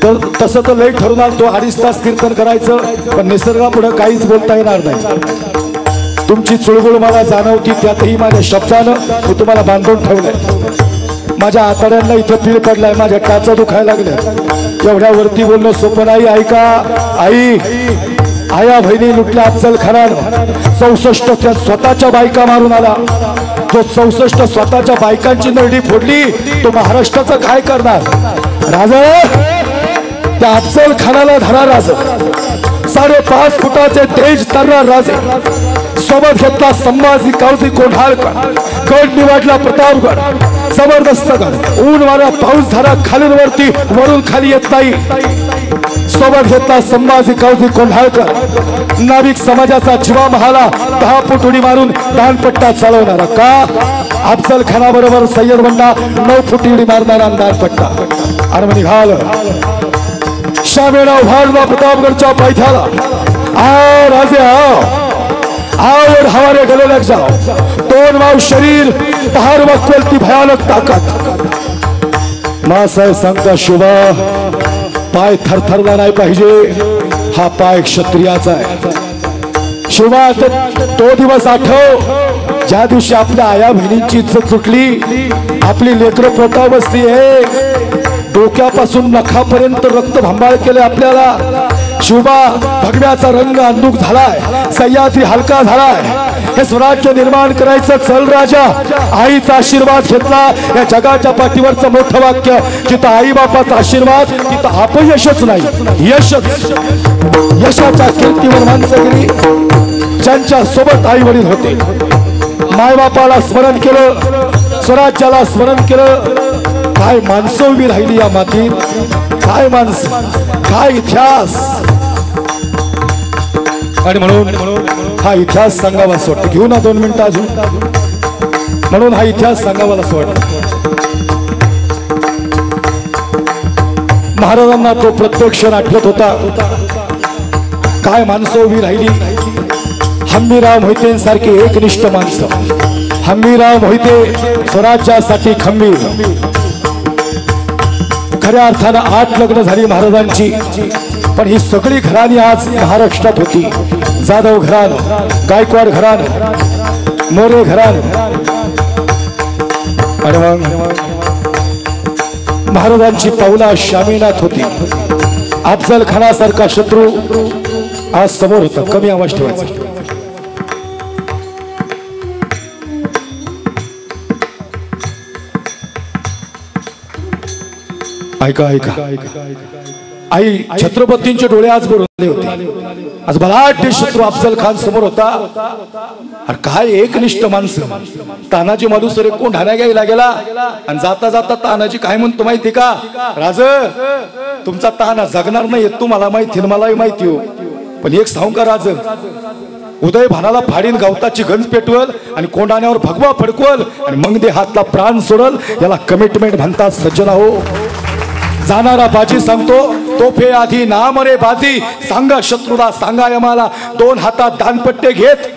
तर तसं तर लई ठरून आलो तो 2.5 तास कीर्तन करायचं, पण निसर्गापुढे काहीच बोलता येणार नाही. तुमची चुळबुळ मला जाणवती, त्यातही माझ्या शब्दानं मी तुम्हाला बांधून ठेवलंय. माझ्या आतड्यांना इथं पीळ पडलाय, माझ्या टाचा दुखायला लागल्या. एवढ्यावरती बोलणं सोपं नाही. ऐका आई, आया बहिणी लुटल्या अफजल खानानं. 64 त्या स्वतःच्या बायका मारून आला. जो 64 स्वतःच्या बायकांची नरडी फोडली, तो महाराष्ट्राचं काय करणार? राजा त्या अफजल खानाला धरा. राजा 5.5 फुटाचे तेज तरणार राजे. सोबत घेतला संभाजी कावजी कोंढाळकर. गड निवडला प्रतापगड. जबरदस्त गड. ऊन वारा पाऊस झाला खालून वरती, वरून खाली येत नाही. सोबत घेतला संभाजी कावजी कोंढाळकर. नाविक समाजाचा जीवा महाला 10 फूट उडी मारून दानपट्टा चालवणारा. का? अफजल खानाबरोबर सय्यद बंडा 9 फूट उडी मारणारा दानपट्टा. आणि म्हणे घाल शामेला उभारला प्रतापगडच्या पायथ्याला. आ राजे और हमारे गले लग जाओ. 2 वाव शरीर, पहाड वक्वलती भयानक ताकद. मासाहेब सांगता शोभा पाय थरथरला नाही पाहिजे. हा पाय क्षत्रियाचा आहे. शोभा तो दिवस आठव ज्या दिवशी आपल्या आया बहिणींची इज्जत तुटली. आपली लेकरं पोटा बसली आहे. डोक्यापासून नखापर्यंत रक्त भांबाळ केले आपल्याला. शिवबा भगव्याचा रंग अंधुक झालाय. सह्याद्री हलका झालाय. हे स्वराज्य निर्माण करायचं चल राजा. आईचा आशीर्वाद घेतला. या जगाच्या पाठीवरचं मोठं वाक्य, जिथं आई बापाचा आशीर्वाद तिथं अपयशच नाही, यशच. यशाच्या कीर्तीवर माणसं गेली. ज्यांच्या सोबत आई वडील होते, मायबापाला स्मरण केलं, स्वराज्याला स्मरण केलं. काय माणसं उभी राहिली या मातीत. काय माणसं, काय इतिहास. आणि म्हणून हा इतिहास सांगावा असं वाटतं. घेऊ ना 2 मिनिटं अजून. म्हणून हा इतिहास सांगावा असं वाटतं. महाराजांना तो प्रत्येक क्षण आठवत होता. काय माणसं उभी राहिली. हंबीरराव मोहितेंसारखे एकनिष्ठ माणसं. हंबीरराव मोहिते स्वराज्यासाठी खंबीर. खऱ्या अर्थानं 8 लग्न झाली महाराजांची, पण ही सगळी घराणी आज महाराष्ट्रात होती. जाधव घराणं, गायकवाड घराणं, मोरे घराणं. आणि मग महाराजांची पावला शामीनाथ होती. अफजल खानासारखा शत्रू आज समोर होता. कमी आवाज ठेवायचा. ऐका ऐका. आई छत्रपतींचे डोळे आज भरले होते. आज बलाढ्य शत्रू अफजल खान समोर होता. अरे काय एकनिष्ठ माणसं. तानाजी मालुसरे कोण ढाण्या घ्यायला गेला आणि जाता जाता तानाजी काय म्हणतो माहिती का? राज तुमचा ताना जगणार नाही तुम्हाला माहिती, मलाही माहिती हो. पण एक सांगू का राज, उदय भानाला फाडीन गवताची गंज पेटवल आणि कोंडाण्यावर भगवा फडकवल आणि मग दे हातला प्राण सोडल. याला कमिटमेंट म्हणतात सज्जना हो. जाणारा बाजी सांगतो तोफे आधी नाम रे बाजी. सांगा शत्रूला सांगा यमाला. 2 हातात दानपट्टे घेत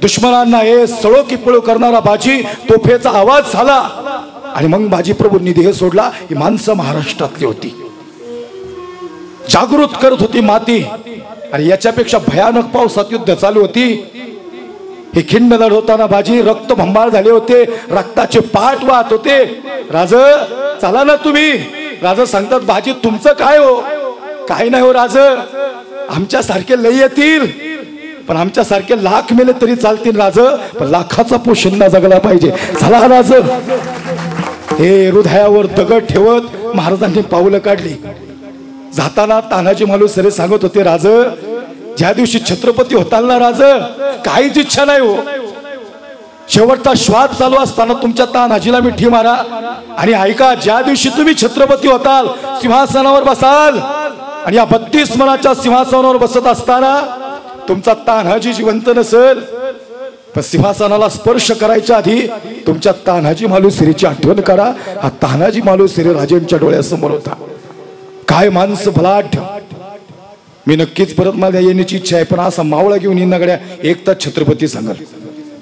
दुश्मनांना हे सळो की पळो करणारा बाजी. तोफेचा आवाज झाला आणि मग बाजी प्रभूंनी देह सोडला. ही माणसं महाराष्ट्रातली होती. जागृत करत होती माती. आणि याच्यापेक्षा भयानक पावसात युद्ध चालू होती. हे खिंड लढवताना बाजी रक्त भंबाळ झाले होते. रक्ताचे पाठ वाहत होते. राज चला ना तुम्ही. राजा सांगतात बाजी तुमचं काय हो? काय नाही हो राज, आमच्या सारखे लई येतील पण आमच्या सारखे लाख मेले तरी चालतील राज, पण लाखाचा पोशिंदा जगला पाहिजे. चला राज. हे हृदयावर दगड ठेवत महाराजांनी पावलं काढली. जाताना तानाजी मालुसरे सांगत होते राज ज्या दिवशी छत्रपती होताल ना राज काहीच इच्छा नाही हो. शेवटचा श्वास चालू असताना तुमच्या तानाजीला मिठी मारा आणि ऐका ज्या दिवशी तुम्ही छत्रपती होताल सिंहासनावर बसाल आणि या 32 मनाच्या सिंहासनावर बसत असताना तुमचा तान्हाजी जिवंत नसेल पण सिंहासनाला स्पर्श करायच्या आधी तुमच्या तान्हाजी मालुसरेची आठवण करा. हा तान्हाजी मालुसरे राजांच्या डोळ्यासमोर होता. काय माणसं भलाढ्य. मी नक्कीच परत माझ्या येण्याची इच्छा आहे पण असा मावळा घेऊन येणाऱ्या एक तर छत्रपती सांगाल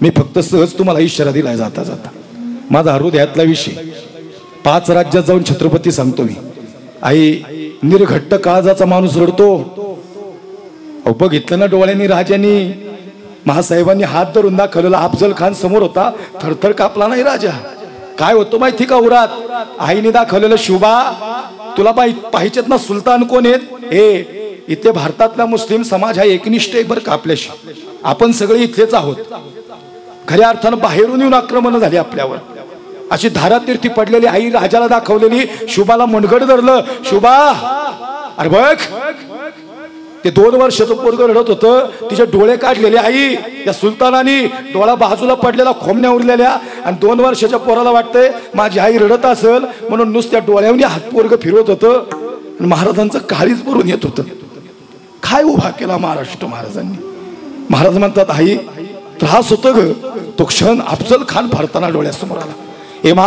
मी फक्त सहज तुम्हाला इशारा दिलाय जाता जाता. माझा हृदयातला विषय 5 राज्यात जाऊन छत्रपती सांगतो मी. आई निर्घट्ट काळजाचा माणूस रडतो. बघितलं ना डोळ्यांनी राजांनी, महासाहेबांनी हात धरून दाखवलेला. अफजल खान समोर होता, थरथर कापला नाही राजा. काय होतो माहिती का उरात? आईने दाखवलेलं शुभा तुला पाहिजेत ना सुलतान कोण आहेत? हे इथे भारतातला मुस्लिम समाज हा एकनिष्ठ आहे बरं का आपल्याशी. आपण सगळे इथलेच आहोत. खऱ्या अर्थानं बाहेरून येऊन आक्रमण झाली आपल्यावर. अशी धारातीर्थी पडलेली आई राजाला दाखवलेली. शुभाला मनगड धरलं. शुभा अरे बघ, ते 2 वर्षाचं पोरगं रडत होतं, तिचे डोळे काढलेले आई या सुलतानानी, डोळा बाजूला पडलेला, खोमण्या उरलेल्या. आणि 2 वर्षाच्या पोराला वाटतंय माझी आई रडत असेल म्हणून नुसत्या डोळ्यावर हात पोरगं फिरवत होतं. महाराजांचं काळीच भरून येत होतं. काय उभा केला महाराष्ट्र महाराजांनी. महाराज म्हणतात आई त्रास होतो ग. तो क्षण अफजल खान फाडताना डोळ्यासमोर आला. ए मा,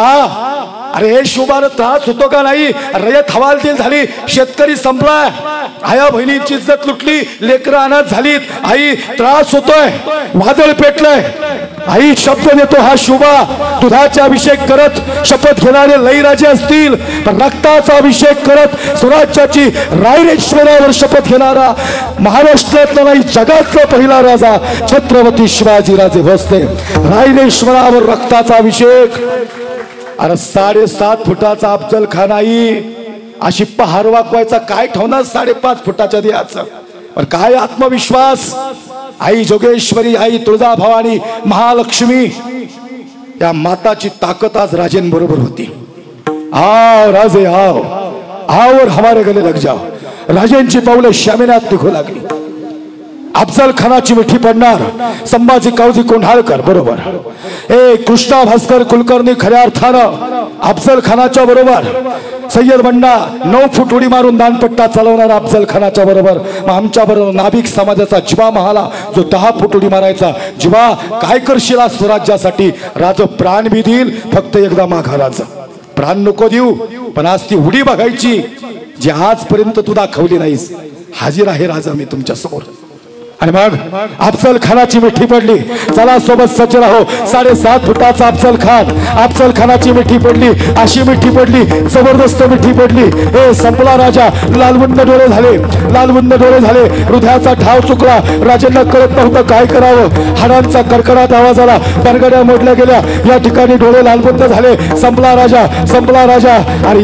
अरे हे शुभाला त्रास होतो का नाही? रयत हवालदिल झाली, शेतकरी संपलाय, आया बहिणींची इज्जत लुटली, लेकरं अनाथ झालीत. आई त्रास होतोय, वादळ पेटलंय. आई शब्द देतो हा शुभा दुधाचा अभिषेक करत शपथ घेणारे लईराजे असतील, पण रक्ताचा अभिषेक करत स्वराज्याची रायरेश्वरावर शपथ घेणारा महाराष्ट्रातला नाही जगातला पहिला राजा छत्रपती शिवाजीराजे भोसले. रायरेश्वरावर रक्ताचा अभिषेक. अरे 7.5 फुटाचा अफजल खान आई अशी पहार वाकवायचा काय ठेवणार 5.5 फुटाच्या देहाचं. पण काय आत्मविश्वास. आई जोगेश्वरी, आई तुळजाभवानी, महालक्ष्मी या माताची ताकद आज राजेंबरोबर होती. आओ राजे आओ, आओ और हमारे गले लग जाओ. राजेंची पावले शामिनात निघू लागली. अफजल खानाची मिठी पडणार संभाजी कावजी कोंढाळकर बरोबर. कृष्णा भास्कर कुलकर्णी खऱ्या अर्थानं अफजल खानाच्या बरोबर. सय्यद बंडा 9 फूट उडी मारून दानपट्टा चालवणारा अफजल खानाच्या बरोबर. आमच्या बरोबर नाभिक समाजाचा जिवा महाला जो 10 फूट उडी मारायचा. जिवा काय करशील आज स्वराज्यासाठी? राज प्राण बी देईल, फक्त एकदा माघा राज. प्राण नको देऊ, पण आज ती उडी बघायची जी आजपर्यंत तू दाखवली नाहीस. हाजीर आहे राजा मी तुमच्या समोर. आणि मग अफजल खानाची मिठी पडली. चला सोबत सज्ज राहो. 7.5 फुटाचा अफजल खान. अफजल खानाची मिठी पडली, अशी मिठी पडली, जबरदस्त मिठी पडली. हे संपला राजा. लालबुंद डोळे झाले, लालबुंद डोळे झाले. हृदयाचा ठाव चुकला. राजांना कळत नव्हतं काय करावं. हाडांचा कडकडाट आवाज आला. बरगड्या मोडल्या गेल्या. या ठिकाणी डोळे लालबुंद झाले. संपला राजा, संपला राजा. अरे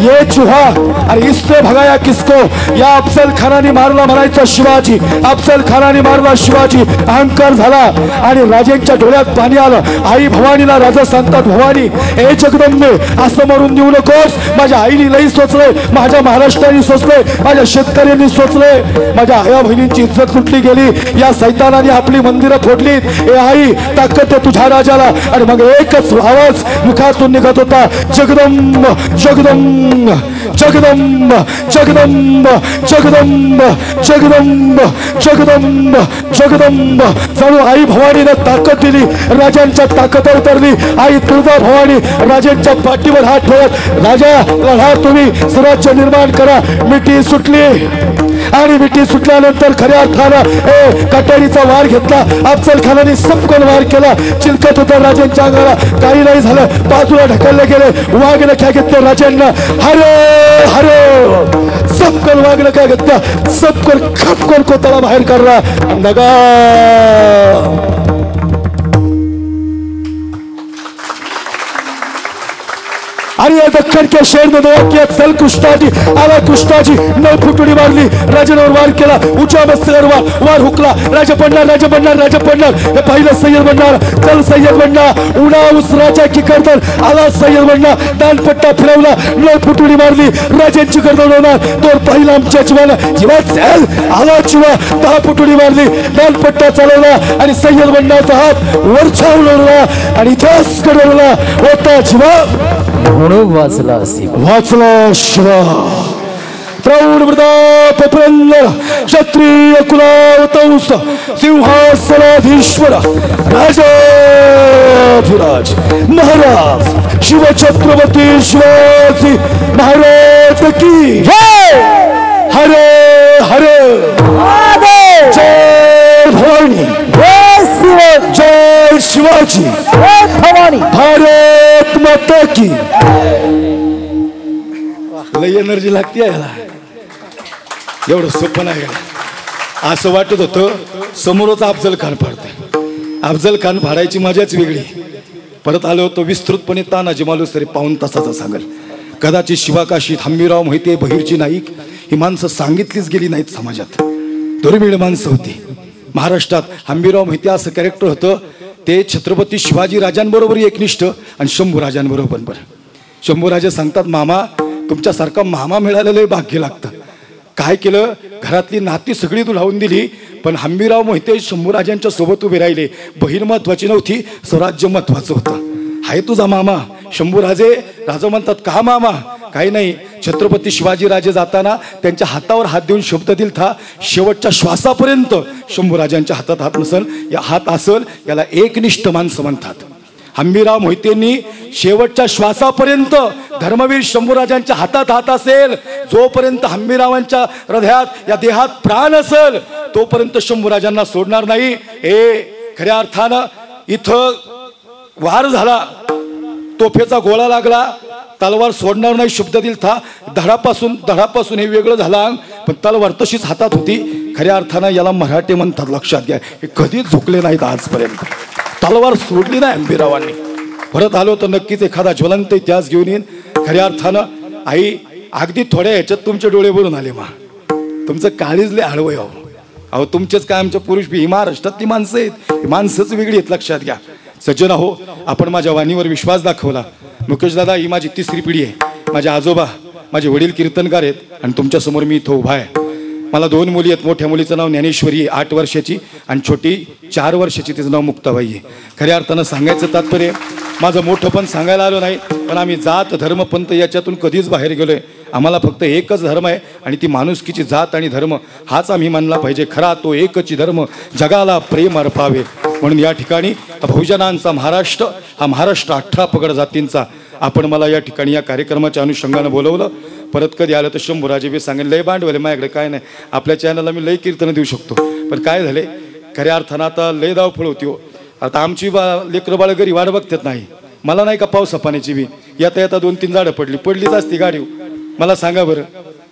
ये चुहा, अरे इससे भगाया किसको? या अफजल खानाने मारला म्हणायचा शिवाजी. अफजल खानाने मारला शिवाजी. अहंकार झाला आणि राजेंच्या डोळ्यात पाणी आलं. आई भवानीला राजा सांगतात, भवानी ए जगदंबे असं मरून देऊ नकोस. माझ्या आईने लई सोचलंय, माझ्या महाराष्ट्राने सोचलंय, माझ्या शेतकऱ्यांनी सोचलंय. माझ्या आया बहिणींची इज्जत लुटली गेली. या सैतानाने आपली मंदिरं फोडलीत. ए आई ताकद आहे तुझ्या राजाला. आणि मग एकच आवाज मुखातून निघत होता, जगदंब जगदंब जगदंब जगदंब जगदंब जगदंब जगदंब जगदंब. जणू आई भवानीनं ताकद दिली, राजांच्या ताकद उतरली. आई तुळजा भवानी राजांच्या पाठीवर हात ठेवत, राजा लढा, तुम्ही स्वराज्य निर्माण करा. मिठी सुटली आणि मिठी सुटल्यानंतर खऱ्या अर्थानं कटारीचा वार घेतला. अफजल खानाने सबकन वार केला. चिलकत होता राजांच्या अंगाला. काही नाही झालं. बाजूला ढकलले गेले. वाघ नख्या घेतल्या राजांना. हरे हरे सबकन वाघ नख्या घेतल्या. सबकन खपकन कोतळा बाहेर काढला. नगा अरे दक्कन के शेर में दवा किया. चल कृष्णाजी आला. कृष्णाजी 9 फूट उडी मारली. राजावर वार केला. उंचा मस्तकावर वार हुकला. राजा पडणार, राजा पडणार, राजा पडणार. हे पहिलं सय्यद बनणार. चल सय्यद बनणार. उडा उस राजा की गर्दन. आला सय्यद बनणार. दानपट्टा फिरवला. 9 फूट उडी मारली. राजांची गर्दन होणार. तो पहिला आमच्या जीवाला जीवा चल आला. जीवा 10 फूट उडी मारली. दानपट्टा चालवला आणि सय्यद बनण्याचा हात वरचा उडवला आणि इतिहास घडवला होता. जीवा म्हणून वाचला वाचला शिवा. प्रौढ प्रताप प्रल्ल क्षत्रिय कुलावतंस सिंहासनाधीश्वर राजाधिराज महाराज शिवछत्रपती शिवाजी महाराज की जय. हरे हरे जय भवानी, जय शिवाजी भवानी भारत माता की. लय एनर्जी लागते याला. एवढं सोपं नाही गेलं. असं वाटत होतं समोरच अफजल खान फाडते. अफजल खान फाडायची मजाच वेगळी. परत आलो होतो विस्तृतपणे तानाजी मालुसरे पाऊण तासाचा सांगेल. कदाचित शिवाकाशीत हंबीराव मोहिते बहिर्जी नाईक ही माणसं सांगितलीच गेली नाहीत समाजात. दुर्मिळ माणसं होती महाराष्ट्रात. हंबीराव मोहिते असं कॅरेक्टर होतं ते छत्रपती शिवाजी राजांबरोबर एकनिष्ठ आणि शंभू राजांबरोबर. शंभूराजे सांगतात मामा तुमच्यासारखा मामा मिळालेलं भाग्य लागतं. काय केलं घरातली नाती सगळी दुलावून दिली पण हंबीराव मोहिते शंभूराजांच्या सोबत उभे राहिले. बहीण महत्वाची नव्हती स्वराज्य महत्वाचं होतं. हाय तुझा मामा शंभूराजे. राजा म्हणतात का मामा. काही नाही छत्रपती शिवाजी राजे जाताना त्यांच्या हातावर हात देऊन शब्द दिलता शेवटच्या श्वासापर्यंत शंभूराजांच्या हातात हात नसल या हात असल याला एकनिष्ठ माणसं म्हणतात. हंबीराव मोहितेंनी शेवटच्या श्वासापर्यंत धर्मवीर शंभूराजांच्या हातात हात असेल जोपर्यंत हंबीरावांच्या हृदयात या देहात प्राण असेल तोपर्यंत शंभूराजांना सोडणार नाही. खऱ्या अर्थानं इथं वार झाला तोफेचा गोळा लागला तलवार सोडणार नाही शब्द दिलता. धडापासून हे वेगळं झाला पण तलवार तशीच हातात होती. खऱ्या अर्थानं याला मराठे म्हणतात लक्षात घ्या. हे कधीच झुकले नाहीत आजपर्यंत. तलवार सोडली नाही हंबीरावांनी. परत आलो तर नक्कीच एखादा ज्वलंत इतिहास घेऊन येईन. खऱ्या अर्थानं आई अगदी थोड्या ह्याच्यात तुमचे डोळे भरून आले मा. तुमचं काळीजले हळवय अहो तुमचेच काय आमच्या पुरुष ही महाराष्ट्रातली माणसं आहेत. ही माणसंच वेगळी आहेत लक्षात घ्या. सज्जन हो आपण माझ्या वाणीवर विश्वास दाखवला. मुकेश दादा ही माझी तिसरी पिढी आहे. माझे आजोबा माझे वडील कीर्तनकार आहेत आणि तुमच्यासमोर मी इथं उभा आहे. मला 2 मुली आहेत. मोठ्या मुलीचं नाव ज्ञानेश्वरी 8 वर्षाची आणि छोटी 4 वर्षाची तिचं नाव मुक्ताबाई आहे. खऱ्या अर्थानं सांगायचं तात्पर्य माझं मोठं पण सांगायला आलो नाही पण आम्ही जात धर्म पंथ याच्यातून कधीच बाहेर गेलोय. आम्हाला फक्त एकच धर्म आहे आणि ती माणुसकीची जात आणि धर्म हाच आम्ही मानला पाहिजे. खरा तो एकच धर्म जगाला प्रेम अर्पावे. म्हणून या ठिकाणी बहुजनांचा महाराष्ट्र हा महाराष्ट्र 18 पगड जातींचा. आपण मला या ठिकाणी या कार्यक्रमाच्या अनुषंगानं बोलवलं. परत कधी आलं तर शंभूराजे बी सांगेल लय भांडवले माझ्याकडे काय नाही. आपल्या चॅनलला मी लय कीर्तनं देऊ शकतो पण काय झाले खऱ्या अर्थानं आता लय धावपळ होती हो. आता आमची लेकरं बाळ घरी वाट बघतात नाही. मला नाही का पावसा पाण्याची बी येता येता 2-3 झाडं पडलीच असती गाडी. मला सांगा बरं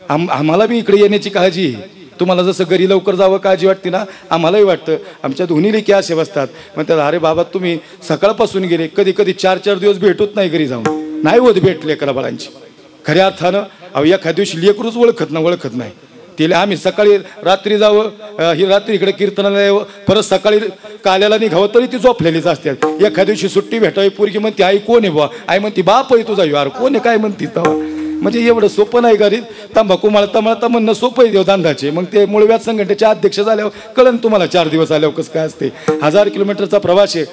आम्हाला बी इकडे येण्याची काळजी आहे. तुम्हाला जसं घरी लवकर जावं काळजी वाटते ना आम्हालाही वाटतं. आमच्या दोन्ही लेकी असे बसतात म्हणतात अरे बाबा तुम्ही सकाळपासून गेले कधी 4-4 दिवस भेटत नाही घरी जाऊन नाही होत भेट लेकरा बाळांची. खऱ्या अर्थानं अहो एखाद्या दिवशी लेकरूच ओळखत नाही तिला. आम्ही सकाळी रात्री जावं ही रात्री इकडे कीर्तनाला यावं परत सकाळी काल्याला निघावं तरी ती झोपलेलीच असतात. एखाद्या दिवशी सुट्टी भेटावी पोरगी म्हणते आई कोण आहे बुवा. आई म्हणते बाप आहे तुझा यार कोण आहे काय म्हणते तेव्हा. म्हणजे एवढं सोपं नाही घरी तंबाखू मळता म्हणणं सोपं आहे देवदांधाचे. मग ते मूळ व्याज संघटनेचे अध्यक्ष झाल्यावर कळण तुम्हाला 4 दिवस आल्यावर कसं काय असते. 1000 किलोमीटरचा प्रवास आहे.